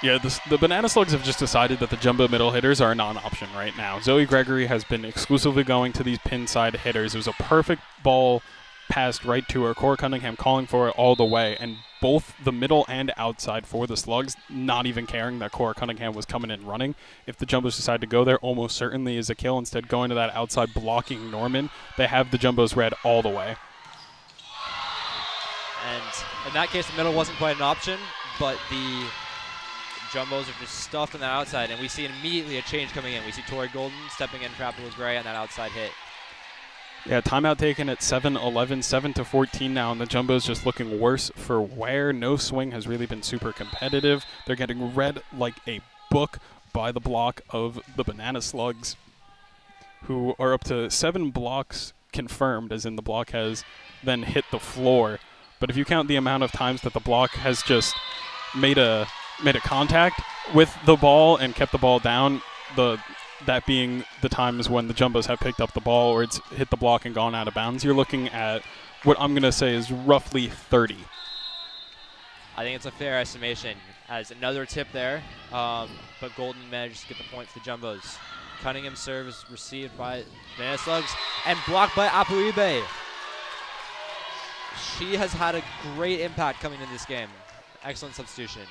Yeah, the Banana Slugs have just decided that the jumbo middle hitters are a non-option right now. Zoe Gregory has been exclusively going to these pin side hitters. It was a perfect ball passed right to her. Cora Cunningham calling for it all the way. And both the middle and outside for the Slugs, not even caring that Cora Cunningham was coming in running. If the Jumbos decide to go there, almost certainly is a kill. Instead, going to that outside blocking Norman, they have the Jumbos red all the way. And in that case, the middle wasn't quite an option, but the Jumbos are just stuffed on that outside, and we see immediately a change coming in. We see Tori Golden stepping in for Applewood Gray on that outside hit. Yeah, timeout taken at 7-11, 7-14 now, and the Jumbos just looking worse for wear. No swing has really been super competitive. They're getting read like a book by the block of the Banana Slugs, who are up to 7 blocks confirmed, as in the block has then hit the floor. But if you count the amount of times that the block has just made a contact with the ball and kept the ball down, that being the times when the Jumbos have picked up the ball or it's hit the block and gone out of bounds, you're looking at what I'm going to say is roughly 30. I think it's a fair estimation. As another tip there, but Golden managed to get the point for the Jumbos. Cunningham serve is received by Banana Slugs and blocked by Apuibe. She has had a great impact coming in this game. Excellent substitution.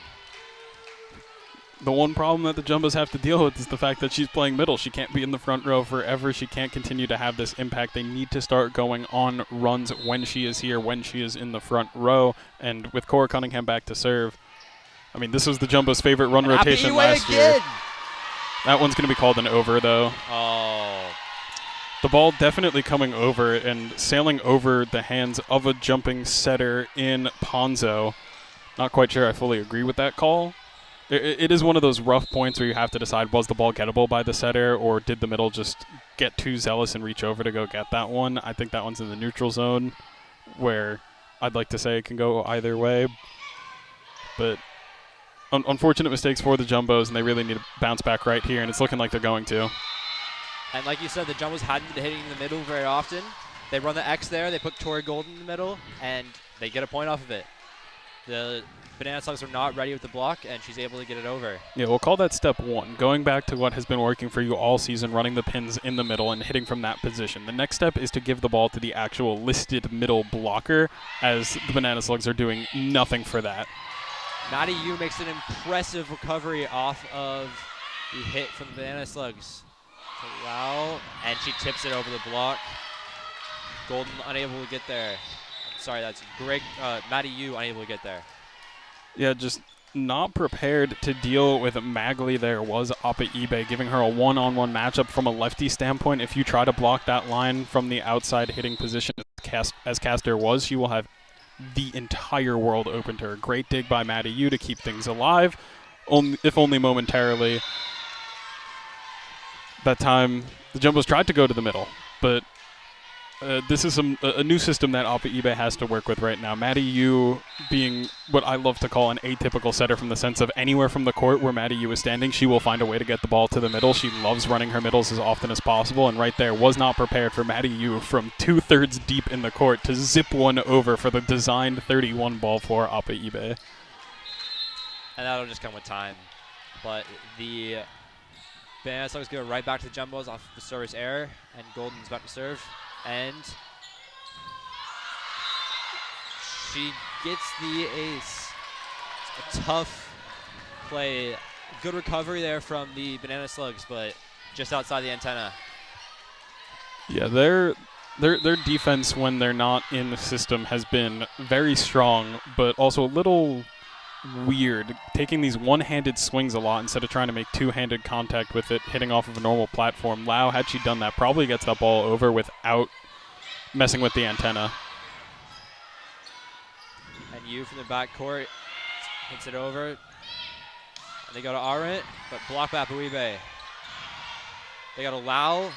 The one problem that the Jumbos have to deal with is the fact that she's playing middle. She can't be in the front row forever. She can't continue to have this impact. They need to start going on runs when she is here, when she is in the front row. And with Cora Cunningham back to serve, I mean, this was the Jumbos' favorite run rotation last year. That one's going to be called an over, though. Oh. The ball definitely coming over and sailing over the hands of a jumping setter in Ponzo. Not quite sure I fully agree with that call. It is one of those rough points where you have to decide, was the ball gettable by the setter, or did the middle just get too zealous and reach over to go get that one? I think that one's in the neutral zone, where I'd like to say it can go either way. But unfortunate mistakes for the Jumbos, and they really need to bounce back right here, and it's looking like they're going to. And like you said, the Jumbos hadn't been hitting in the middle very often. They run the X there, they put Tori Golden in the middle, and they get a point off of it. The Banana Slugs are not ready with the block, and she's able to get it over. Yeah, we'll call that step one. Going back to what has been working for you all season, running the pins in the middle and hitting from that position. The next step is to give the ball to the actual listed middle blocker, as the Banana Slugs are doing nothing for that. Maddie Yu makes an impressive recovery off of the hit from the Banana Slugs. To Lau, and she tips it over the block. Golden unable to get there. Sorry, that's Maddie Yu unable to get there. Yeah, just not prepared to deal with Magley there was Appa Ibe, giving her a one-on-one matchup from a lefty standpoint. If you try to block that line from the outside hitting position as Caster was, she will have the entire world open to her. Great dig by Maddie Yu to keep things alive, if only momentarily. That time, the Jumbos tried to go to the middle, but this is a new system that Appa Ibe has to work with right now. Maddie Yu being what I love to call an atypical setter, from the sense of anywhere from the court where Maddie Yu is standing, she will find a way to get the ball to the middle. She loves running her middles as often as possible, and right there was not prepared for Maddie Yu from 2/3 deep in the court to zip one over for the designed 31 ball for Appa Ibe. And that'll just come with time. But the Banana Slugs go right back to the Jumbos off the service error, and Golden's about to serve. And she gets the ace. It's a tough play. Good recovery there from the Banana Slugs, but just outside the antenna. Yeah, their defense when they're not in the system has been very strong, but also a little weird, taking these one-handed swings a lot instead of trying to make two-handed contact with it, hitting off of a normal platform. Lau, had she done that, probably gets that ball over without messing with the antenna. And Yu from the backcourt hits it over. And they go to Arendt, but blocked by Apuibe. They got a Lau. And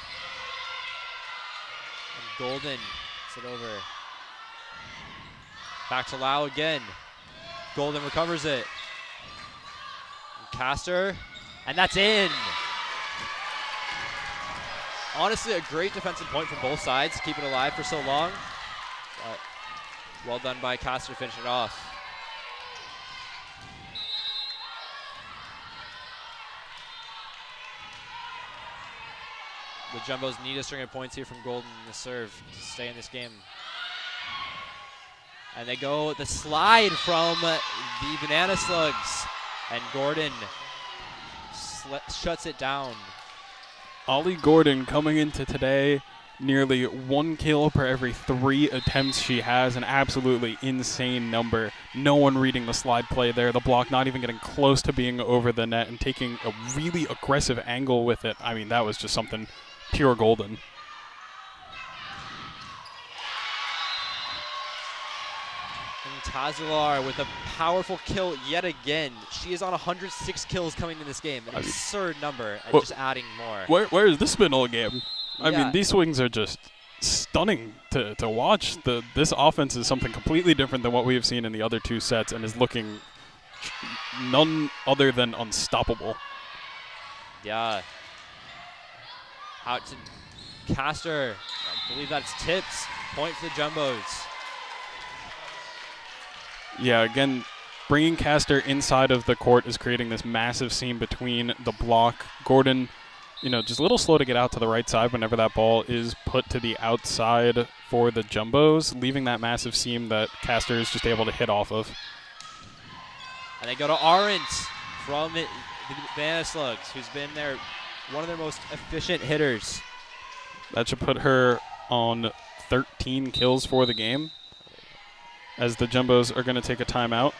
Golden hits it over. Back to Lau again. Golden recovers it. And Caster, and that's in. Honestly, a great defensive point from both sides, to keep it alive for so long. But well done by Caster to finish it off. The Jumbos need a string of points here from Golden in the serve to stay in this game. And they go the slide from the Banana Slugs. And Gordon shuts it down. Ollie Gordon coming into today, nearly 1 kill per every 3 attempts she has, an absolutely insane number. No one reading the slide play there. The block not even getting close to being over the net and taking a really aggressive angle with it. I mean, that was just something pure golden. And Tazalar with a powerful kill yet again. She is on 106 kills coming in this game. An absurd number, and just adding more. Where has this been all game? I Yeah. mean, these swings are just stunning to watch. This offense is something completely different than what we have seen in the other 2 sets and is looking none other than unstoppable. Yeah. Out to Caster. I believe that's tips. Point for the Jumbos. Yeah, again, bringing Caster inside of the court is creating this massive seam between the block. Gordon, just a little slow to get out to the right side whenever that ball is put to the outside for the Jumbos, leaving that massive seam that Caster is just able to hit off of. And they go to Arendt from the Banana Slugs, who's been one of their most efficient hitters. That should put her on 13 kills for the game, as the Jumbos are going to take a timeout.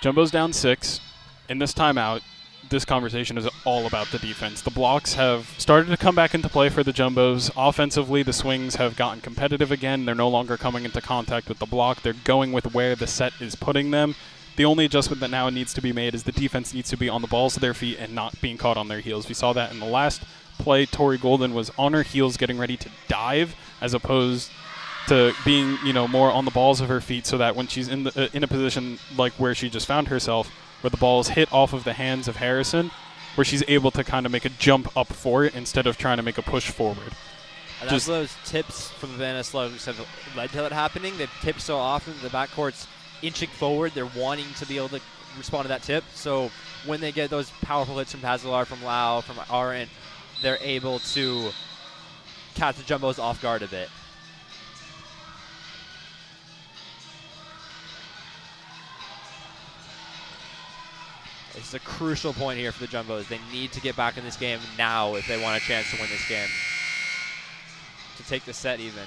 Jumbo's down 6. In this timeout, this conversation is all about the defense. The blocks have started to come back into play for the Jumbos. Offensively, the swings have gotten competitive again. They're no longer coming into contact with the block. They're going with where the set is putting them. The only adjustment that now needs to be made is the defense needs to be on the balls of their feet and not being caught on their heels. We saw that in the last play. Tori Golden was on her heels getting ready to dive as opposed to being, more on the balls of her feet, so that when she's in a position like where she just found herself, where the balls hit off of the hands of Harrison, where she's able to kind of make a jump up for it instead of trying to make a push forward. And that's those tips from the Banana Slugs have led to that happening. They've tipped so often, the backcourt's inching forward. They're wanting to be able to respond to that tip. So when they get those powerful hits from Tazalar, from Lau, from Arendt, they're able to catch the Jumbos off guard a bit. This is a crucial point here for the Jumbos. They need to get back in this game now if they want a chance to win this game. To take the set even.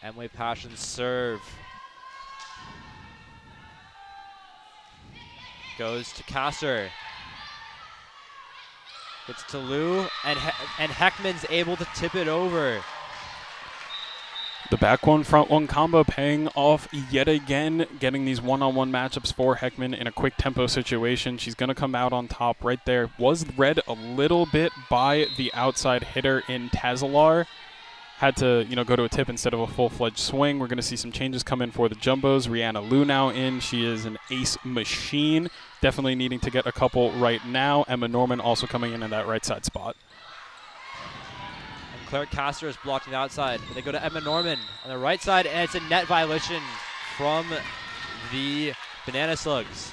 Emily Passion's serve. Goes to Caster. Gets to Lou, and Heckman's able to tip it over. The back one, front one combo paying off yet again, getting these one-on-one matchups for Heckman in a quick tempo situation. She's going to come out on top right there. Was read a little bit by the outside hitter in Tazalar. Had to, go to a tip instead of a full-fledged swing. We're going to see some changes come in for the Jumbos. Rihanna Liu now in. She is an ace machine. Definitely needing to get a couple right now. Emma Norman also coming in that right side spot. And Claire Caster is blocking the outside. They go to Emma Norman on the right side, and it's a net violation from the Banana Slugs.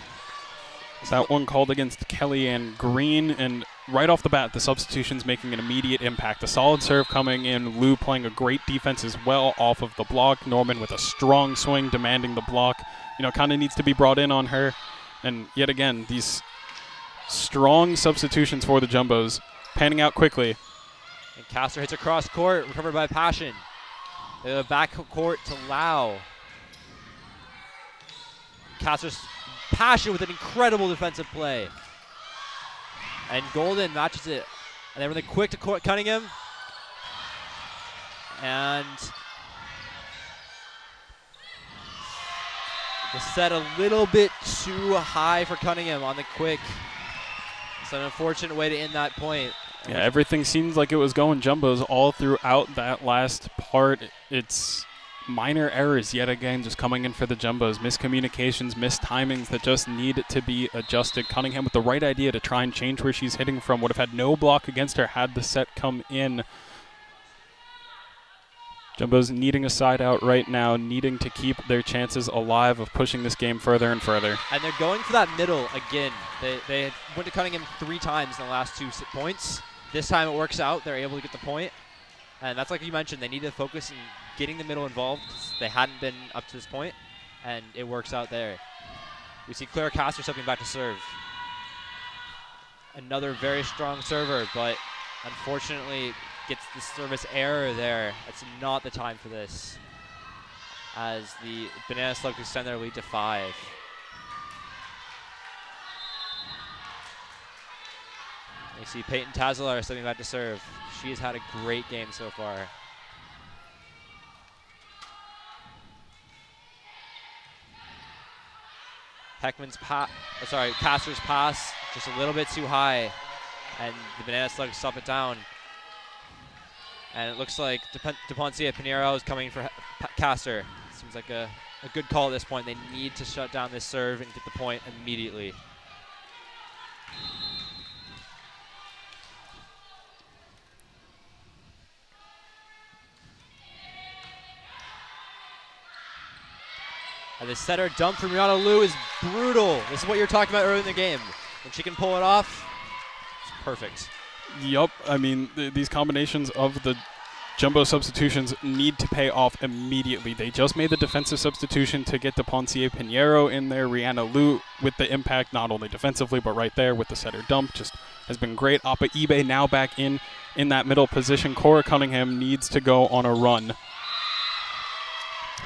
That one called against Kellyanne Green, and right off the bat, the substitution's making an immediate impact. A solid serve coming in. Lou playing a great defense as well off of the block. Norman with a strong swing demanding the block. Kind of needs to be brought in on her. And yet again, these strong substitutions for the Jumbos panning out quickly. And Caster hits across court, recovered by Passion. Back court to Lau. Caster's Passion with an incredible defensive play. And Golden matches it. And they're really quick to Cunningham. And the set a little bit too high for Cunningham on the quick. It's an unfortunate way to end that point. Yeah, everything seems like it was going Jumbos all throughout that last part. It's, minor errors yet again just coming in for the Jumbos. Miscommunications, missed timings that just need to be adjusted. Cunningham with the right idea to try and change where she's hitting from. Would have had no block against her had the set come in. Jumbos needing a side out right now, needing to keep their chances alive of pushing this game further and further. And they're going for that middle again. They went to Cunningham 3 times in the last 2 points. This time it works out. They're able to get the point. And that's like you mentioned. They need to focus on getting the middle involved because they hadn't been up to this point, and it works out there. We see Claire Castor stepping back to serve. Another very strong server, but unfortunately gets the service error there. That's not the time for this, as the Banana Slugs extend their lead to 5. We see Peyton Tazalar stepping back to serve. She has had a great game so far. Castor's pass just a little bit too high, and the Banana Slugs stop it down. And it looks like DePoncia Pinheiro is coming for Castor. Seems like a good call at this point. They need to shut down this serve and get the point immediately. And the setter dump from Rihanna Liu is brutal. This is what you're talking about earlier in the game. When she can pull it off, it's perfect. Yup, I mean, these combinations of the Jumbo substitutions need to pay off immediately. They just made the defensive substitution to get DePoncia Pinheiro in there. Rihanna Liu with the impact, not only defensively, but right there with the setter dump, just has been great. Appa Ibe now back in that middle position. Cora Cunningham needs to go on a run.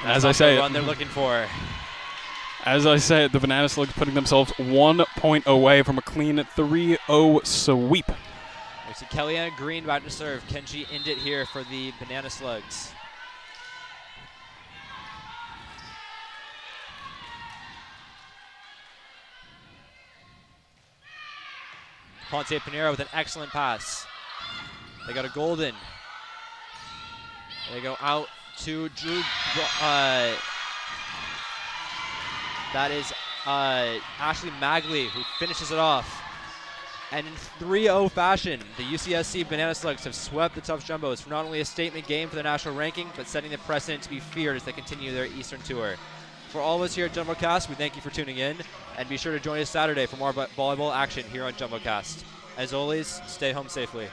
As I say, the run they're looking for. As I said, the Banana Slugs putting themselves 1 point away from a clean 3-0 sweep. We see Kellyanna Green back to serve. Can she end it here for the Banana Slugs? Ponce Pinheiro with an excellent pass. They got a golden. They go out to Drew. That is Ashley Magley who finishes it off. And in 3-0 fashion, the UCSC Banana Slugs have swept the Tufts Jumbos for not only a statement game for their national ranking, but setting the precedent to be feared as they continue their Eastern tour. For all of us here at JumboCast, we thank you for tuning in, and be sure to join us Saturday for more volleyball action here on JumboCast. As always, stay home safely.